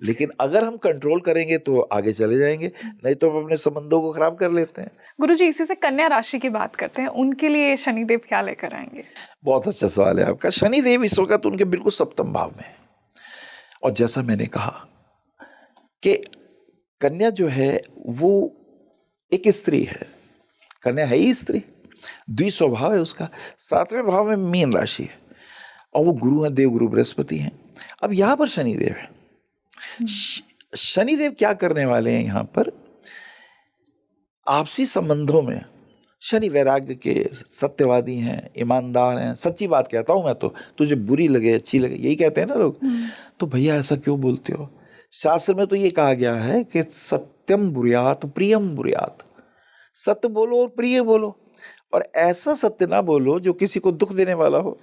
लेकिन अगर हम कंट्रोल करेंगे तो आगे चले जाएंगे, नहीं तो हम अपने संबंधों को खराब कर लेते हैं। गुरुजी, इसी से कन्या राशि की बात करते हैं, उनके लिए शनिदेव क्या लेकर आएंगे? बहुत अच्छा सवाल है आपका। शनिदेव इस वक्त उनके बिल्कुल सप्तम भाव में है, और जैसा मैंने कहा कि कन्या जो है वो एक स्त्री है, कन्या है ही स्त्री, द्विस्वभाव है उसका। 7वें भाव में मीन राशि है और वो गुरु है, देवगुरु बृहस्पति हैं। अब यहाँ पर शनिदेव है। शनिदेव क्या करने वाले हैं यहाँ पर? आपसी संबंधों में शनि वैराग्य के, सत्यवादी हैं, ईमानदार हैं, सच्ची बात कहता हूं मैं तो, तुझे बुरी लगे अच्छी लगे यही कहते हैं ना लोग। तो भैया ऐसा क्यों बोलते हो? शास्त्र में तो ये कहा गया है कि सत्यम बुर्यात प्रियम बुर्यात, सत्य बोलो और प्रिय बोलो, और ऐसा सत्य ना बोलो जो किसी को दुख देने वाला हो।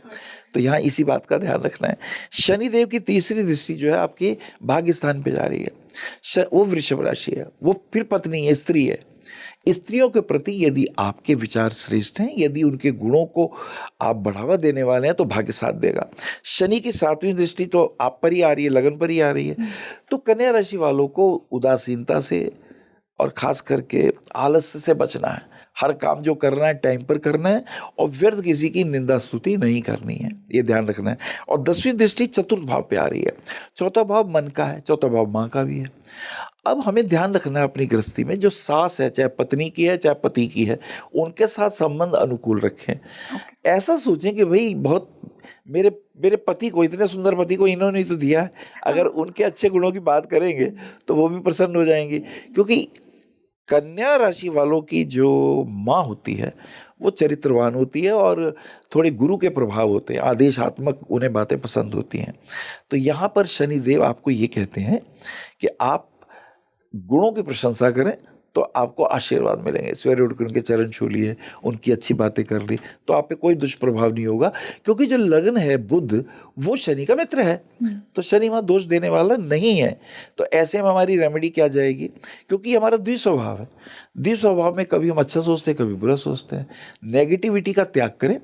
तो यहाँ इसी बात का ध्यान रखना है। शनिदेव की तीसरी दृष्टि जो है आपके भाग्य स्थान पे जा रही है, वो वृषभ राशि है, वो फिर पत्नी है, स्त्री है। स्त्रियों के प्रति यदि आपके विचार श्रेष्ठ हैं, यदि उनके गुणों को आप बढ़ावा देने वाले हैं, तो भाग्य साथ देगा। शनि की 7वीं दृष्टि तो आप पर ही आ रही है, लगन पर ही आ रही है। तो कन्या राशि वालों को उदासीनता से और खास करके आलस्य से बचना है। हर काम जो करना है टाइम पर करना है, और व्यर्थ किसी की निंदा स्तुति नहीं करनी है, ये ध्यान रखना है। और 10वीं दृष्टि चतुर्थ भाव पे आ रही है। चौथा भाव मन का है, चौथा भाव माँ का भी है। अब हमें ध्यान रखना है अपनी गृहस्थी में, जो सास है, चाहे पत्नी की है चाहे पति की है, उनके साथ संबंध अनुकूल रखें। ऐसा सोचें कि भाई बहुत मेरे पति को, इतने सुंदर पति को इन्होंने ही तो दिया है, अगर उनके अच्छे गुणों की बात करेंगे तो वो भी प्रसन्न हो जाएंगे। क्योंकि कन्या राशि वालों की जो माँ होती है वो चरित्रवान होती है और थोड़े गुरु के प्रभाव होते हैं, आदेशात्मक उन्हें बातें पसंद होती हैं। तो यहाँ पर शनिदेव आपको ये कहते हैं कि आप गुणों की प्रशंसा करें तो आपको आशीर्वाद मिलेंगे। सवेरे उठकर उनके चरण छू लिए, उनकी अच्छी बातें कर ली, तो आप पे कोई दुष्प्रभाव नहीं होगा। क्योंकि जो लग्न है बुध, वो शनि का मित्र है, तो शनि वहाँ दोष देने वाला नहीं है। तो ऐसे में हमारी रेमेडी क्या जाएगी? क्योंकि हमारा द्विस्वभाव है। द्विस्वभाव में कभी हम अच्छा सोचते हैं, कभी बुरा सोचते हैं। नेगेटिविटी का त्याग करें।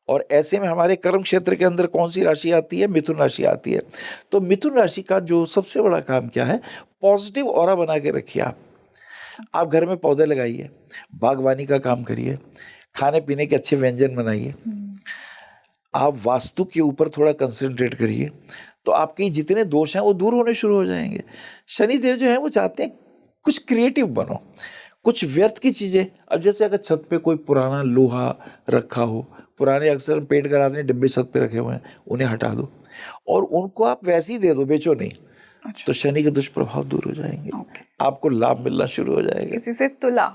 और ऐसे में हमारे कर्म क्षेत्र के अंदर कौन सी राशि आती है? मिथुन राशि आती है। तो मिथुन राशि का जो सबसे बड़ा काम क्या है? पॉजिटिव ऑरा बना के रखिए। आप घर में पौधे लगाइए, बागवानी का काम करिए, खाने पीने के अच्छे व्यंजन बनाइए, आप वास्तु के ऊपर थोड़ा कंसंट्रेट करिए, तो आपके जितने दोष हैं वो दूर होने शुरू हो जाएंगे। शनिदेव जो है वो चाहते हैं कुछ क्रिएटिव बनो, कुछ व्यर्थ की चीज़ें। अब जैसे अगर छत पे कोई पुराना लोहा रखा हो, पुराने अक्सर पेंट कराने डिब्बे छत पे रखे हुए हैं, उन्हें हटा दो और उनको आप वैसे ही दे दो, बेचो नहीं। अच्छा। तो शनि के दुष्प्रभाव दूर हो जाएंगे, आपको लाभ मिलना शुरू हो जाएगा। इसी से तुला,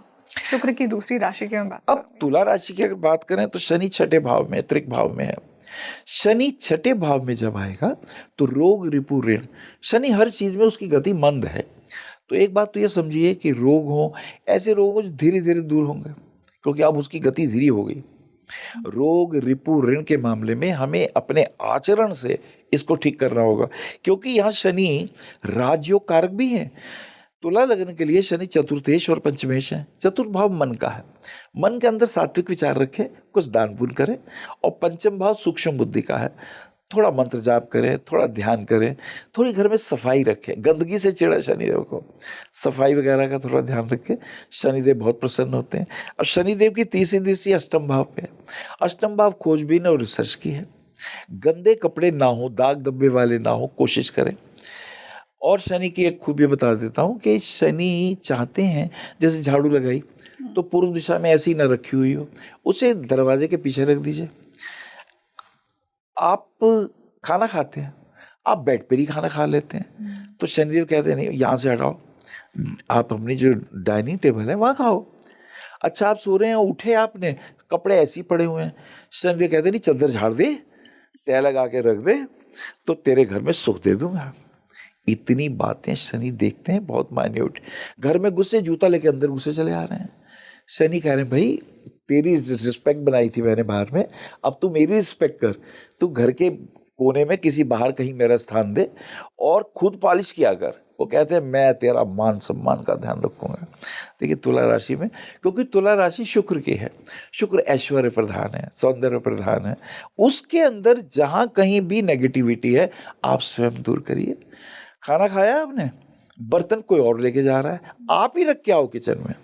शुक्र की दूसरी राशि की मैं बात अब तुला राशि की अगर बात करें तो शनि 6ठे भाव में, त्रिक भाव में है। शनि 6ठे भाव में जब आएगा तो रोग रिपु ऋण, शनि हर चीज में उसकी गति मंद है। तो एक बात तो ये समझिए कि रोग हो, ऐसे रोग हो जो धीरे धीरे दूर होंगे, क्योंकि अब उसकी गति धीरे हो गई। रोग रिपु ऋण के मामले में हमें अपने आचरण से इसको ठीक करना होगा, क्योंकि यहाँ शनि राजयोग कारक भी है। तुला लग्न के लिए शनि चतुर्थेश और पंचमेश है। चतुर्थ भाव मन का है, मन के अंदर सात्विक विचार रखें, कुछ दान पुण्य करें। और पंचम भाव सूक्ष्म बुद्धि का है, थोड़ा मंत्र जाप करें, थोड़ा ध्यान करें, थोड़ी घर में सफाई रखें। गंदगी से चिढ़ा शनिदेव को, सफाई वगैरह का थोड़ा ध्यान रखें, शनिदेव बहुत प्रसन्न होते हैं। अब शनिदेव की तीसरी दृष्टि अष्टम भाव पे है। अष्टम भाव खोजबीन और रिसर्च की है। गंदे कपड़े ना हो, दाग धब्बे वाले ना हो, कोशिश करें। और शनि की एक खूबी बता देता हूँ कि शनि चाहते हैं, जैसे झाड़ू लगाई तो पूर्व दिशा में ऐसी ना रखी हुई हो, उसे दरवाजे के पीछे रख दीजिए। आप खाना खाते हैं, आप बेड पर ही खाना खा लेते हैं, तो शनिदेव कहते हैं नहीं, यहाँ से हटाओ, आप अपनी जो डाइनिंग टेबल है वहाँ खाओ। अच्छा, आप सो रहे हैं, उठे आपने, कपड़े ऐसे ही पड़े हुए हैं, शनिदेव कहते नहीं, चादर झाड़ दे, तय लगा के रख दे, तो तेरे घर में सुख दे दूंगा। इतनी बातें शनि देखते हैं, बहुत माइन्यूट। घर में घुसे, जूता लेके अंदर घुसे चले आ रहे हैं। शनि कह रहे हैं भाई तेरी रिस्पेक्ट बनाई थी मैंने बाहर में, अब तू मेरी रिस्पेक्ट कर, तू घर के कोने में किसी बाहर कहीं मेरा स्थान दे और खुद पॉलिश किया कर। वो कहते हैं मैं तेरा मान सम्मान का ध्यान रखूंगा। देखिए तुला राशि में, क्योंकि तुला राशि शुक्र की है, शुक्र ऐश्वर्य प्रधान है, सौंदर्य प्रधान है, उसके अंदर जहां कहीं भी नेगेटिविटी है आप स्वयं दूर करिए। खाना खाया आपने, बर्तन कोई और लेके जा रहा है, आप ही रख के आओ किचन में।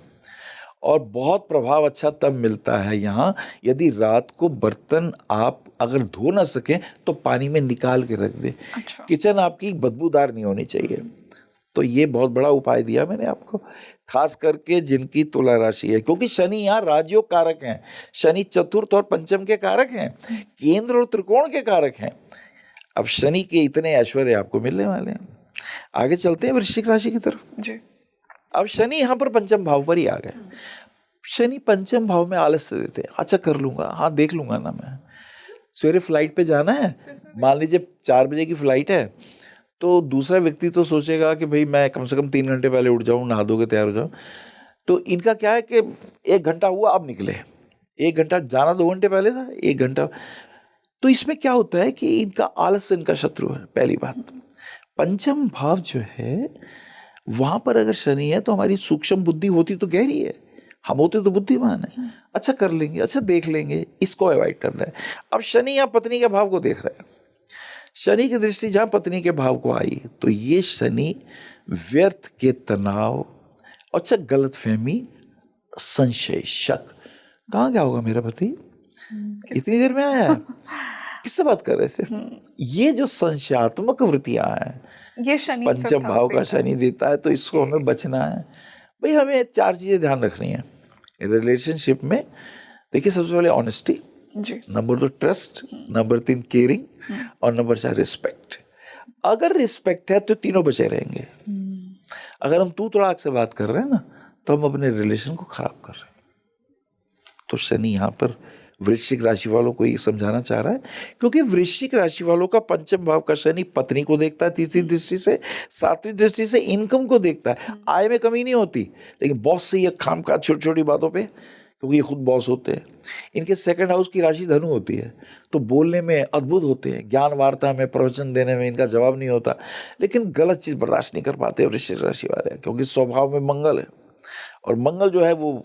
और बहुत प्रभाव अच्छा तब मिलता है यहाँ, यदि रात को बर्तन आप अगर धो ना सकें तो पानी में निकाल के रख दे। अच्छा। किचन आपकी बदबूदार नहीं होनी चाहिए। तो ये बहुत बड़ा उपाय दिया मैंने आपको, खास करके जिनकी तुला राशि है, क्योंकि शनि यहाँ राजयोग कारक हैं, शनि चतुर्थ और पंचम के कारक हैं, केंद्र और त्रिकोण के कारक हैं। अब शनि के इतने ऐश्वर्य आपको मिलने वाले हैं। आगे चलते हैं वृश्चिक राशि की तरफ जी। अब शनि यहाँ पर पंचम भाव पर ही आ गए। शनि पंचम भाव में आलस्य देते हैं, अच्छा कर लूंगा, हाँ देख लूंगा ना, मैं सवेरे फ्लाइट पे जाना है, मान लीजिए 4 बजे की फ्लाइट है, तो दूसरा व्यक्ति तो सोचेगा कि भाई मैं कम से कम 3 घंटे पहले उठ जाऊं, नहा धो के तैयार हो जाऊं। तो इनका क्या है कि 1 घंटा हुआ अब निकले, 1 घंटा जाना 2 घंटे पहले था, 1 घंटा। तो इसमें क्या होता है कि इनका आलस्य इनका शत्रु है। पहली बात, पंचम भाव जो है वहां पर अगर शनि है तो हमारी सूक्ष्म बुद्धि होती तो गहरी है, हम होते तो बुद्धिमान है, अच्छा कर लेंगे, अच्छा देख लेंगे, इसको अवॉइड करना है। अब शनि यहाँ पत्नी के भाव को देख रहा है, शनि की दृष्टि जहां पत्नी के भाव को आई तो ये शनि व्यर्थ के तनाव, अच्छा गलतफहमी, संशय, शक, कहाँ क्या होगा मेरा पति, इतनी देर में आया है, किससे बात कर रहे थे, ये जो संशयात्मक वृत्तियां हैं ये शनि पंचम भाव का शनि देता है। तो इसको हमें बचना है भाई। हमें 4 चीजें ध्यान रखनी है रिलेशनशिप में। देखिए सबसे पहले ऑनेस्टी, जी। नंबर 2 ट्रस्ट, नंबर 3 केयरिंग और नंबर 4 रिस्पेक्ट। अगर रिस्पेक्ट है तो तीनों बचे रहेंगे। अगर हम तू तड़ाक से बात कर रहे हैं ना तो हम अपने रिलेशन को खराब कर रहे हैं। तो शनि यहाँ पर वृश्चिक राशि वालों को ये समझाना चाह रहा है, क्योंकि वृश्चिक राशि वालों का पंचम भाव का शनि पत्नी को देखता है तीसरी दृष्टि से, 7वीं दृष्टि से इनकम को देखता है। आय में कमी नहीं होती, लेकिन बॉस से ये खाम खा छोटी छोटी बातों पे, क्योंकि ये खुद बॉस होते हैं। इनके 2nd हाउस की राशि धनु होती है, तो बोलने में अद्भुत होते हैं, ज्ञान वार्ता में, प्रवचन देने में इनका जवाब नहीं होता, लेकिन गलत चीज़ बर्दाश्त नहीं कर पाते वृश्चिक राशि वाले, क्योंकि स्वभाव में मंगल है, और मंगल जो है वो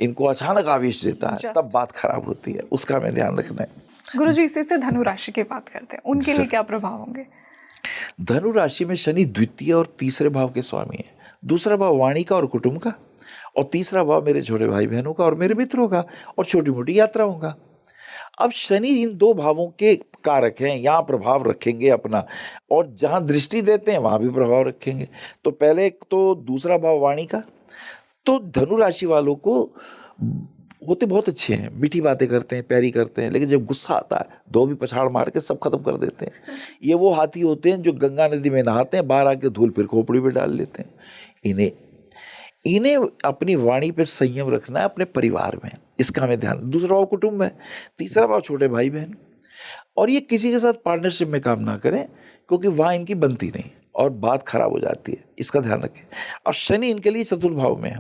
इनको अचानक आवेश देता है, तब बात खराब होती है, उसका हमें ध्यान रखना है। गुरुजी, इसी से धनु राशि की बात करते हैं, उनके लिए क्या प्रभाव होंगे? धनु राशि में शनि द्वितीय और तीसरे भाव के स्वामी है। दूसरा भाव वाणी का और कुटुंब का, और तीसरा भाव मेरे छोटे भाई बहनों का और मेरे मित्रों का और छोटी मोटी यात्राओं का। अब शनि इन 2 भावों के कारक हैं, यहाँ प्रभाव रखेंगे अपना, और जहाँ दृष्टि देते हैं वहाँ भी प्रभाव रखेंगे। तो पहले तो दूसरा भाव वाणी का, तो धनु राशि वालों को होते बहुत अच्छे हैं, मीठी बातें करते हैं, प्यारी करते हैं, लेकिन जब गुस्सा आता है 2 भी पछाड़ मार के सब खत्म कर देते हैं। ये वो हाथी होते हैं जो गंगा नदी में नहाते हैं, बाहर आके धूल फिर खोपड़ी में डाल लेते हैं। इन्हें अपनी वाणी पे संयम रखना है अपने परिवार में, इसका हमें ध्यान। दूसरा भाव कुटुंब है, तीसरा भाव छोटे भाई बहन, और ये किसी के साथ पार्टनरशिप में काम ना करें, क्योंकि वहाँ इनकी बनती नहीं और बात खराब हो जाती है, इसका ध्यान रखें। और शनि इनके लिए चतुर्थ भाव में है,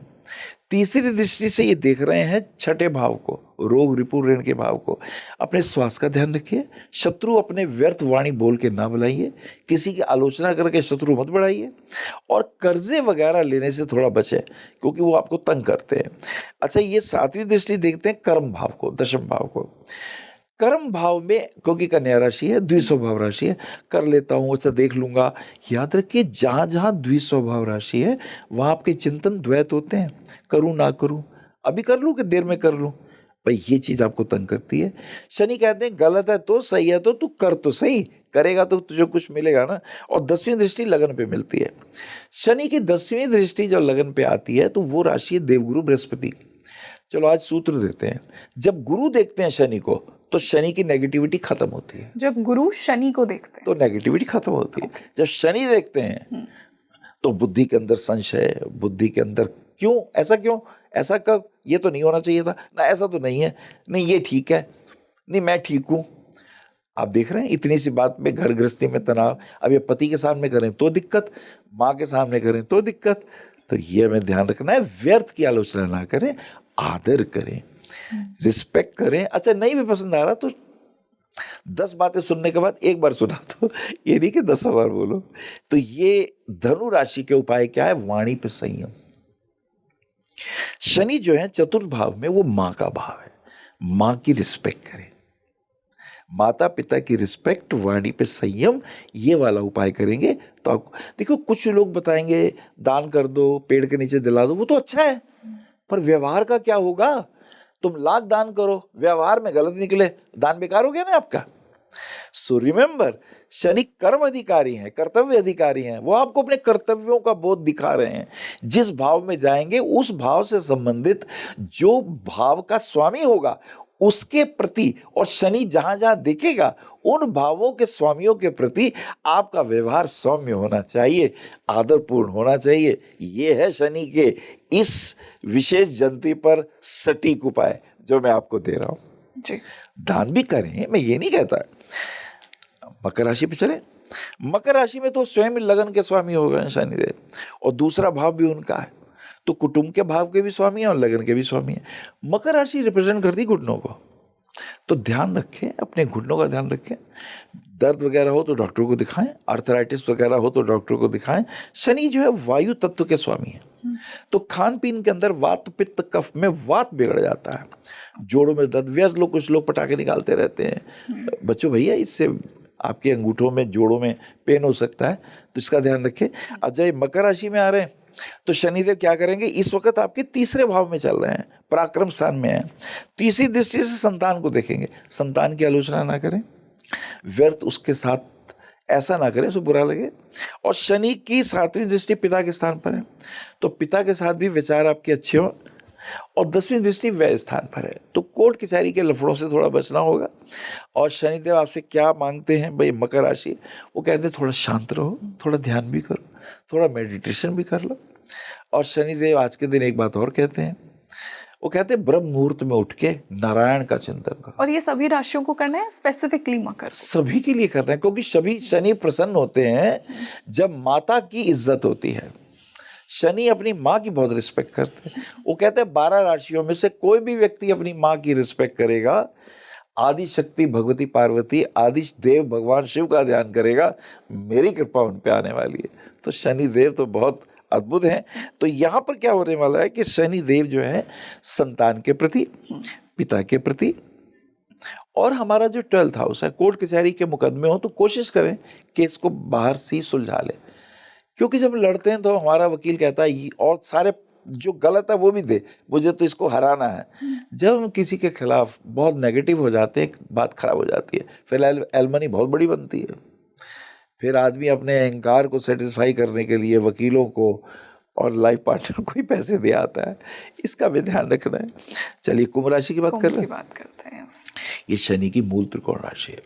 तीसरी दृष्टि से ये देख रहे हैं 6ठे भाव को, रोग रिपु ऋण के भाव को। अपने स्वास्थ्य का ध्यान रखिए, शत्रु अपने व्यर्थ वाणी बोल के ना बुलाइए, किसी की आलोचना करके शत्रु मत बढ़ाइए, और कर्जे वगैरह लेने से थोड़ा बचें, क्योंकि वो आपको तंग करते हैं। अच्छा, ये 7वीं दृष्टि देखते हैं कर्म भाव को, दशम भाव को। कर्म भाव में, क्योंकि कन्या राशि है, द्विस्वभाव राशि है, कर लेता हूँ, अच्छा देख लूंगा। याद रखिए, जहाँ जहाँ द्विस्वभाव राशि है वहाँ आपके चिंतन द्वैत होते हैं, करूँ ना करूँ, अभी कर लूँ कि देर में कर लूँ, भाई ये चीज़ आपको तंग करती है। शनि कहते हैं गलत है तो सही है तो तू कर तो सही, करेगा तो तुझे कुछ मिलेगा ना। और 10वीं दृष्टि लगन पे मिलती है। शनि की 10वीं दृष्टि जब लगन पे आती है तो वो राशि है देवगुरु बृहस्पति। चलो आज सूत्र देते हैं, जब गुरु देखते हैं शनि को तो शनि की नेगेटिविटी खत्म होती है। जब गुरु शनि को देखते हैं तो नेगेटिविटी खत्म होती है। जब शनि देखते हैं तो बुद्धि के अंदर संशय, बुद्धि के अंदर क्यों, ऐसा कब, ये तो नहीं होना चाहिए था ना, ऐसा तो नहीं है, नहीं ये ठीक है, नहीं मैं ठीक हूँ। आप देख रहे हैं इतनी सी बात में घर गृहस्थी में तनाव। अब ये पति के सामने करें तो दिक्कत, माँ के सामने करें तो दिक्कत। तो ये हमें ध्यान रखना है, व्यर्थ की आलोचना ना करें, आदर करें। रिस्पेक्ट करें। अच्छा नहीं भी पसंद आ रहा तो 10 बातें सुनने के बाद एक बार सुना दो, ये नहीं कि 10 बार बोलो। तो ये धनु राशि के उपाय क्या है? वाणी पे संयम। शनि जो है चतुर्थ भाव में, वो माँ का भाव है। माँ की रिस्पेक्ट करें, माता पिता की रिस्पेक्ट, वाणी पे संयम, ये वाला उपाय करेंगे तो आपको देखो, कुछ लोग बताएंगे दान कर दो, पेड़ के नीचे दिला दो, वो तो अच्छा है, पर व्यवहार का क्या होगा? तुम लाख दान करो, व्यवहार में गलत निकले, दान बेकार हो गया ना आपका। सो रिमेंबर, शनि कर्म अधिकारी हैं, कर्तव्य अधिकारी हैं, वो आपको अपने कर्तव्यों का बोध दिखा रहे हैं। जिस भाव में जाएंगे उस भाव से संबंधित जो भाव का स्वामी होगा उसके प्रति, और शनि जहां जहां देखेगा उन भावों के स्वामियों के प्रति आपका व्यवहार सौम्य होना चाहिए, आदरपूर्ण होना चाहिए। ये है शनि के इस विशेष जयंती पर सटीक उपाय जो मैं आपको दे रहा हूं। जी। दान भी करें, मैं ये नहीं कहता। मकर राशि पे चले। मकर राशि में तो स्वयं लगन के स्वामी हो गए शनिदेव, और दूसरा भाव भी उनका है, तो कुटुंब के भाव के भी स्वामी हैं और लगन के भी स्वामी हैं। मकर राशि रिप्रेजेंट करती घुटनों को, तो ध्यान रखें, अपने घुटनों का ध्यान रखें। दर्द वगैरह हो तो डॉक्टर को दिखाएं, आर्थराइटिस वगैरह हो तो डॉक्टर को दिखाएं। शनि जो है वायु तत्व के स्वामी है, तो खान पीन के अंदर वात पित्त कफ में वात बिगड़ जाता है, जोड़ों में दर्द। व्यस्त लोग, कुछ लोग पटाखे निकालते रहते हैं, बच्चों भैया इससे आपके अंगूठों में, जोड़ों में पेन हो सकता है, तो इसका ध्यान रखें। अजय मकर राशि में आ रहे हैं तो शनिदेव क्या करेंगे? इस वक्त आपके तीसरे भाव में चल रहे हैं, पराक्रम स्थान में है। तीसरी दृष्टि से संतान को देखेंगे। संतान की आलोचना ना करें, व्यर्थ उसके साथ ऐसा ना करें सो बुरा लगे। और शनि की 7वीं दृष्टि पिता के स्थान पर है, तो पिता के साथ भी विचार आपके अच्छे हो। और 10वीं दृष्टि व्यय स्थान पर है, तो कोर्ट कचहरी के लफड़ों से थोड़ा बचना होगा। और शनिदेव आपसे क्या मांगते हैं भाई मकर राशि? वो कहते हैं थोड़ा शांत रहो, थोड़ा ध्यान भी करो, थोड़ा मेडिटेशन भी कर लो। और शनिदेव आज के दिन एक बात और कहते हैं, वो कहते हैं ब्रह्म मुहूर्त में उठ के नारायण का चिंतन करो। और ये सभी राशियों को करना है, स्पेसिफिकली मकर? सभी के लिए करना है, क्योंकि सभी शनि प्रसन्न होते हैं जब माता की इज्जत होती है। शनि अपनी माँ की बहुत रिस्पेक्ट करते हैं। वो कहते हैं 12 राशियों में से कोई भी व्यक्ति अपनी माँ की रिस्पेक्ट करेगा, आदि शक्ति भगवती पार्वती, आदि देव भगवान शिव का ध्यान करेगा, मेरी कृपा उन पे आने वाली है। तो शनि देव तो बहुत अद्भुत हैं। तो यहाँ पर क्या होने वाला है कि शनि देव जो है संतान के प्रति, पिता के प्रति, और हमारा जो 12th हाउस है, कोर्ट कचहरी के मुकदमे हो तो कोशिश करें केस को बाहर से ही सुलझा लें। क्योंकि जब लड़ते हैं तो हमारा वकील कहता है और सारे जो गलत है वो भी दे, मुझे तो इसको हराना है। जब हम किसी के खिलाफ बहुत नेगेटिव हो जाते हैं, बात खराब हो जाती है, फिर एलमनी बहुत बड़ी बनती है। फिर आदमी अपने अहंकार को सेटिस्फाई करने के लिए वकीलों को और लाइफ पार्टनर को ही पैसे दे आता है। इसका भी ध्यान रखना है। चलिए कुंभ राशि की बात कर रहे हैं। ये शनि की मूल त्रिकोण राशि है।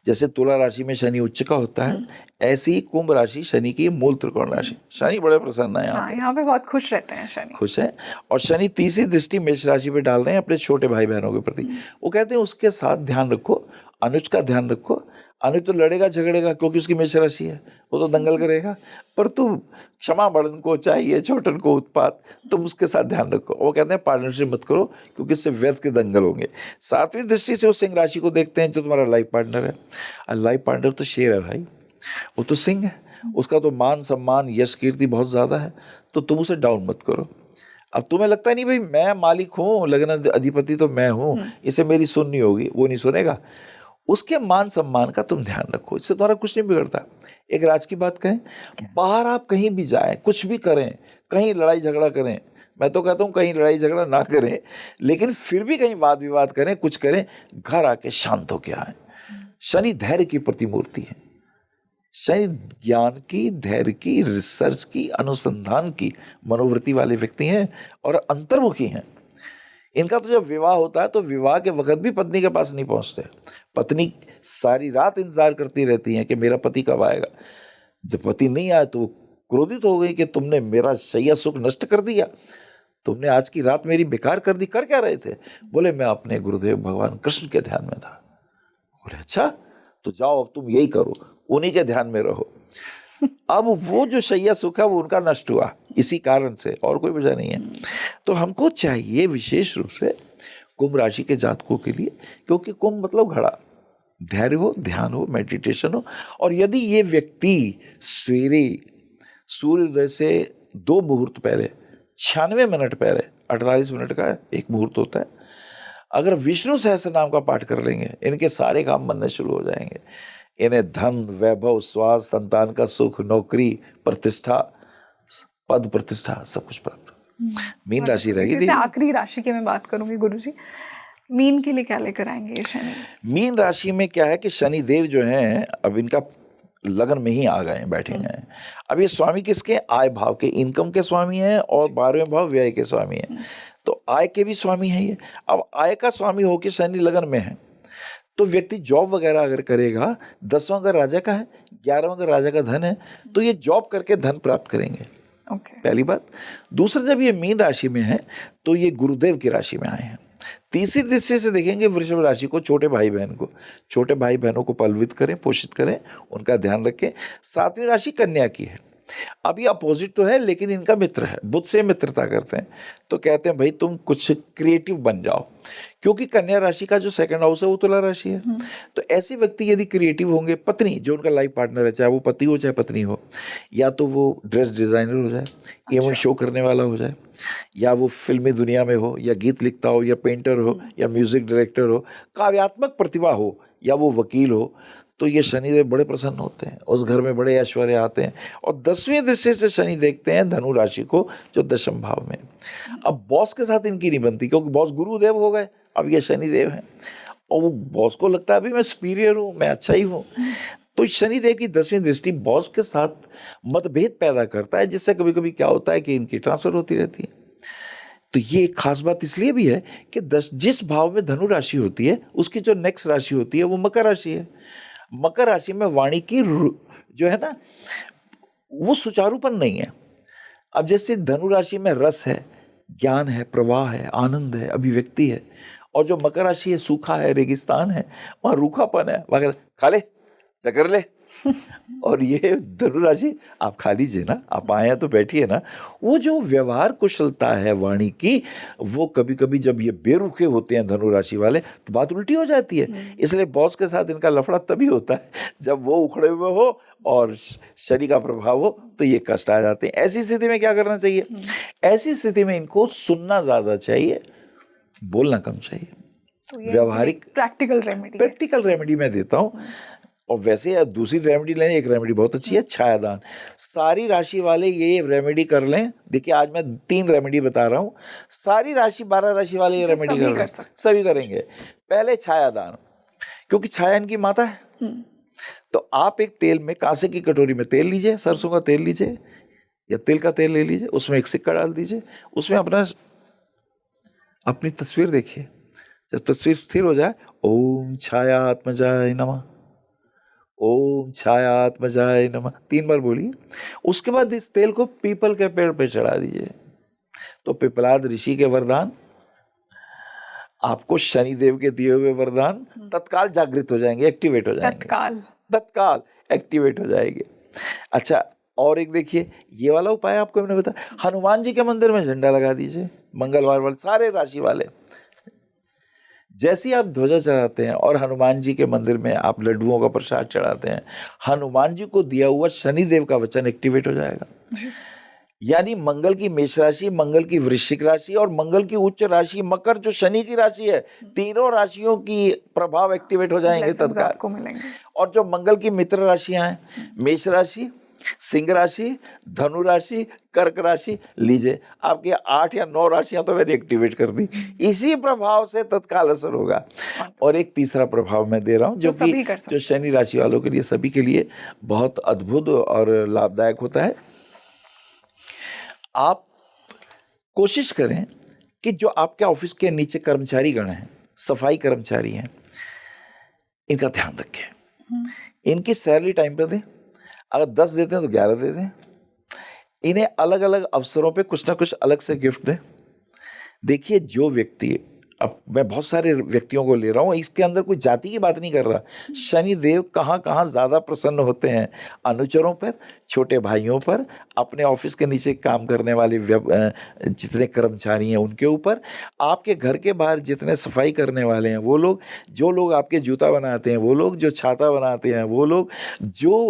जैसे तुला राशि में शनि उच्च का होता है, ऐसे ही कुंभ राशि शनि की मूल त्रिकोण राशि। शनि बड़े प्रसन्न है यहाँ पे बहुत खुश रहते हैं शनि, खुश है। और शनि तीसरी दृष्टि मेष राशि पे डाल रहे हैं अपने छोटे भाई बहनों के प्रति। वो कहते हैं उसके साथ ध्यान रखो, अनुज का ध्यान रखो। अनुज तो लड़ेगा झगड़ेगा क्योंकि उसकी मेष राशि है, वो तो दंगल करेगा, पर तुम क्षमा बड़न को चाहिए, छोटन को उत्पात, तुम उसके साथ ध्यान रखो। वो कहते हैं पार्टनरशिप मत करो क्योंकि इससे व्यर्थ के दंगल होंगे। 7वीं दृष्टि से वो सिंह राशि को देखते हैं जो तुम्हारा लाइफ पार्टनर है। और लाइफ पार्टनर तो शेर है भाई, वो तो सिंह है, उसका तो मान सम्मान यश कीर्ति बहुत ज़्यादा है, तो तुम उसे डाउन मत करो। अब तुम्हें लगता नहीं भाई मैं मालिक हूँ, लगन अधिपति तो मैं हूँ, इसे मेरी सुननी होगी, वो नहीं सुनेगा। उसके मान सम्मान का तुम ध्यान रखो, इससे तुम्हारा कुछ नहीं बिगड़ता। एक राज की बात कहें, बाहर आप कहीं भी जाएं, कुछ भी करें, कहीं लड़ाई झगड़ा करें, मैं तो कहता हूँ कहीं लड़ाई झगड़ा ना करें, लेकिन फिर भी कहीं वाद विवाद करें, कुछ करें, घर आके शांत होके आए। शनि धैर्य की प्रतिमूर्ति है। शनि ज्ञान की, धैर्य की, रिसर्च की, अनुसंधान की मनोवृत्ति वाले व्यक्ति हैं और अंतर्मुखी हैं। इनका तो जब विवाह होता है तो विवाह के वक्त भी पत्नी के पास नहीं पहुंचते। पत्नी सारी रात इंतजार करती रहती है कि मेरा पति कब आएगा। जब पति नहीं आया तो क्रोधित हो गई कि तुमने मेरा शैया सुख नष्ट कर दिया, तुमने आज की रात मेरी बेकार कर दी। कर क्या रहे थे? बोले मैं अपने गुरुदेव भगवान कृष्ण के ध्यान में था। बोले अच्छा, तो जाओ अब तुम यही करो, उन्हीं के ध्यान में रहो। अब वो जो शैया सुख है वो उनका नष्ट हुआ इसी कारण से, और कोई वजह नहीं है। तो हमको चाहिए विशेष रूप से कुंभ राशि के जातकों के लिए, क्योंकि कुंभ मतलब घड़ा, धैर्य हो, ध्यान हो, मेडिटेशन हो। और यदि ये व्यक्ति सवेरे सूर्योदय से 2 मुहूर्त पहले, 96 मिनट पहले, 48 मिनट का एक मुहूर्त होता है, अगर विष्णु सहस्त्र नाम का पाठ कर लेंगे, इनके सारे काम बनने शुरू हो जाएंगे। इन्हें धन, वैभव, स्वास्थ्य, संतान का सुख, नौकरी, प्रतिष्ठा, पद प्रतिष्ठा, सब कुछ प्राप्त। मीन राशि रहेगी। इसी से आखिरी राशि की मैं बात करूंगी गुरुजी, मीन के लिए क्या लेकर आएंगे ये शनि? मीन राशि में क्या है कि शनि देव जो हैं अब इनका लगन में ही आ गए हैं, बैठे हैं। अब ये स्वामी किसके? आय भाव के, इनकम के स्वामी हैं और 12वें भाव व्यय के स्वामी हैं। तो आय के भी स्वामी हैं ये। अब आय का स्वामी होकर शनि लगन में है, तो व्यक्ति जॉब वगैरह अगर करेगा, 10वां अगर राजा का है, 11वां अगर राजा का धन है, तो ये जॉब करके धन प्राप्त करेंगे। पहली बात। दूसरा, जब ये मीन राशि में है तो ये गुरुदेव की राशि में आए हैं। तीसरी दृष्टि से देखेंगे वृषभ राशि को, छोटे भाई बहन को, छोटे भाई बहनों को पालित करें, पोषित करें, उनका ध्यान रखें। 7वीं राशि कन्या की है। अब ये अपोजिट तो है, लेकिन इनका मित्र है, बुध से मित्रता करते हैं, तो कहते हैं भाई तुम कुछ क्रिएटिव बन जाओ, क्योंकि कन्या राशि का जो 2nd हाउस है वो तुला राशि है। तो ऐसे व्यक्ति यदि क्रिएटिव होंगे, पत्नी जो उनका लाइफ पार्टनर है, चाहे वो पति हो चाहे पत्नी हो, या तो वो ड्रेस डिजाइनर हो जाए, इवेंट शो करने वाला हो जाए, या वो फिल्मी दुनिया में हो, या गीत लिखता हो, या पेंटर हो, या म्यूजिक डायरेक्टर हो, काव्यात्मक प्रतिभा हो, या वो वकील हो, तो ये शनिदेव बड़े प्रसन्न होते हैं, उस घर में बड़े ऐश्वर्य आते हैं। और 10वीं दृष्टि से शनि देखते हैं धनु राशि को, जो 10म भाव में। अब बॉस के साथ इनकी नहीं बनती, क्योंकि बॉस गुरुदेव हो गए, अब ये शनिदेव हैं, और वो बॉस को लगता है अभी मैं सुपीरियर हूँ, मैं अच्छा ही हूँ। तो शनिदेव की 10वीं दृष्टि बॉस के साथ मतभेद पैदा करता है, जिससे कभी कभी क्या होता है कि इनकी ट्रांसफर होती रहती है। तो ये एक खास बात इसलिए भी है कि जिस भाव में धनु राशि होती है, उसकी जो नेक्स्ट राशि होती है वो मकर राशि है। मकर राशि में वाणी की जो है ना, वो सुचारूपन नहीं है। अब जैसे धनु राशि में रस है, ज्ञान है, प्रवाह है, आनंद है, अभिव्यक्ति है, और जो मकर राशि है सूखा है, रेगिस्तान है, वहाँ रूखापन है, वहाँ खा ले, चकर ले। और ये धनु राशि, आप खा लीजिए ना, आप आए हैं तो बैठिए ना। वो जो व्यवहार कुशलता है वाणी की, वो कभी कभी जब ये बेरुखे होते हैं धनु राशि वाले, तो बात उल्टी हो जाती है। इसलिए बॉस के साथ इनका लफड़ा तभी होता है जब वो उखड़े हुए हो और शनि का प्रभाव हो, तो ये कष्ट आ जाते हैं। ऐसी स्थिति में क्या करना चाहिए? ऐसी स्थिति में इनको सुनना ज्यादा चाहिए, बोलना कम चाहिए। तो ये व्यवहारिक प्रैक्टिकल रेमेडी मैं देता हूँ। और वैसे दूसरी रेमेडी लें, एक रेमेडी बहुत अच्छी है, छायादान। सारी राशि वाले ये रेमेडी कर लें। देखिए आज मैं 3 रेमेडी बता रहा हूँ, सारी राशि 12 राशि वाले ये रेमेडी कर लें, सभी करेंगे। पहले छायादान, क्योंकि छाया इनकी माता है। तो आप एक तेल में, कांसे की कटोरी में तेल लीजिए, सरसों का तेल लीजिए या तिल का तेल ले लीजिए, उसमें एक सिक्का डाल दीजिए, उसमें अपनी तस्वीर देखिए। जब तस्वीर स्थिर हो जाए, ओम छायात्मजाय नमः, ओम छायात्मजाय नमः 3 बार बोलिए। उसके बाद इस तेल को पीपल के पेड़ पे चढ़ा दीजिए। तो पिपलाद ऋषि के वरदान, आपको शनि देव के दिए हुए वरदान तत्काल जागृत हो जाएंगे, एक्टिवेट हो जाएंगे, तत्काल एक्टिवेट हो जाएंगे। अच्छा, और एक देखिए, ये वाला उपाय आपको मैंने बताया, हनुमान जी के मंदिर में झंडा लगा दीजिए मंगलवार वाले, सारे राशि वाले। जैसे ही आप ध्वजा चढ़ाते हैं और हनुमान जी के मंदिर में आप लड्डुओं का प्रसाद चढ़ाते हैं, हनुमान जी को दिया हुआ शनि देव का वचन एक्टिवेट हो जाएगा। यानी मंगल की मेष राशि, मंगल की वृश्चिक राशि और मंगल की उच्च राशि मकर जो शनि की राशि है, तीनों राशियों की प्रभाव एक्टिवेट हो जाएंगे तत्काल। और जो मंगल की मित्र राशियां हैं, मेष राशि, सिंह राशि, धनु राशि, कर्क राशि, लीजिए आपके 8 या 9 राशियां तो मैंने एक्टिवेट कर दी। इसी प्रभाव से तत्काल असर होगा। और एक तीसरा प्रभाव मैं दे रहा हूं, जो शनि राशि वालों के लिए, सभी के लिए बहुत अद्भुत और लाभदायक होता है। आप कोशिश करें कि जो आपके ऑफिस के नीचे कर्मचारी गण हैं, सफाई कर्मचारी हैं, इनका ध्यान रखें। इनकी सैलरी टाइम पर दें। अगर 10 देते हैं तो 11 दे दें। इन्हें अलग अलग अवसरों पे कुछ ना कुछ अलग से गिफ्ट दें। देखिए, जो व्यक्ति अब मैं बहुत सारे व्यक्तियों को ले रहा हूँ, इसके अंदर कोई जाति की बात नहीं कर रहा। शनि देव कहाँ कहाँ ज़्यादा प्रसन्न होते हैं? अनुचरों पर, छोटे भाइयों पर, अपने ऑफिस के नीचे काम करने वाले जितने कर्मचारी हैं उनके ऊपर, आपके घर के बाहर जितने सफाई करने वाले हैं वो लोग, जो लोग आपके जूता बनाते हैं वो लोग, जो छाता बनाते हैं वो लोग, जो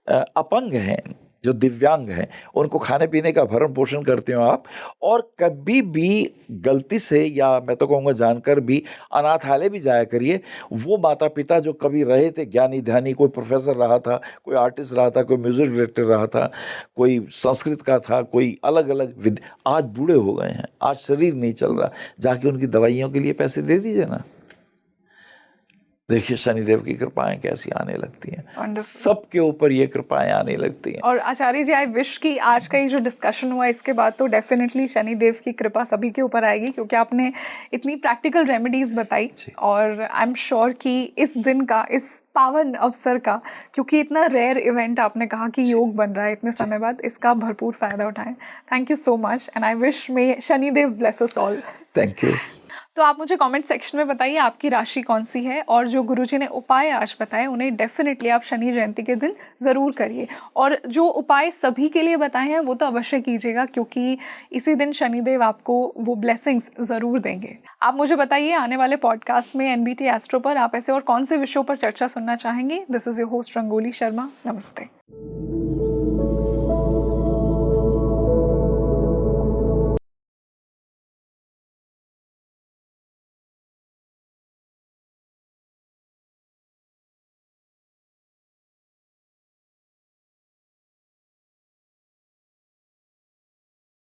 अपंग हैं, जो दिव्यांग हैं, उनको खाने पीने का भरण पोषण करते हो आप। और कभी भी गलती से, या मैं तो कहूँगा जानकर भी, अनाथालय भी जाया करिए। वो माता पिता जो कभी रहे थे ज्ञानी ध्यानी, कोई प्रोफेसर रहा था, कोई आर्टिस्ट रहा था, कोई म्यूजिक डायरेक्टर रहा था, कोई संस्कृत का था, कोई अलग अलग आज बूढ़े हो गए हैं, आज शरीर नहीं चल रहा, जाके उनकी दवाइयों के लिए पैसे दे दीजिए ना। देखिए शनिदेव की कृपाएं कैसी आने लगती हैं, सबके ऊपर ये कृपाएं आने लगती हैं। और आचार्य जी, आई विश कि आज का ये जो डिस्कशन हुआ इसके बाद तो डेफिनेटली शनिदेव की कृपा सभी के ऊपर आएगी, क्योंकि आपने इतनी प्रैक्टिकल रेमेडीज बताई। और आई एम श्योर कि इस दिन का, इस पावन अवसर का, क्योंकि इतना रेयर इवेंट आपने कहा कि योग बन रहा है इतने समय बाद, इसका भरपूर फायदा उठाएं। Thank you so much and I wish may Shanidev bless us all. Thank you. तो आप मुझे कमेंट सेक्शन में बताइए आपकी राशि कौन सी है, और जो गुरुजी ने उपाय आज बताए उन्हें डेफिनेटली आप शनि जयंती के दिन ज़रूर करिए। और जो उपाय सभी के लिए बताए हैं वो तो अवश्य कीजिएगा, क्योंकि इसी दिन शनिदेव आपको वो ब्लेसिंग्स ज़रूर देंगे। आप मुझे बताइए आने वाले पॉडकास्ट में एनबीटी एस्ट्रो पर आप ऐसे और कौन से विषयों पर चर्चा सुनना चाहेंगे। This is your host rangoli Sharma. नमस्ते।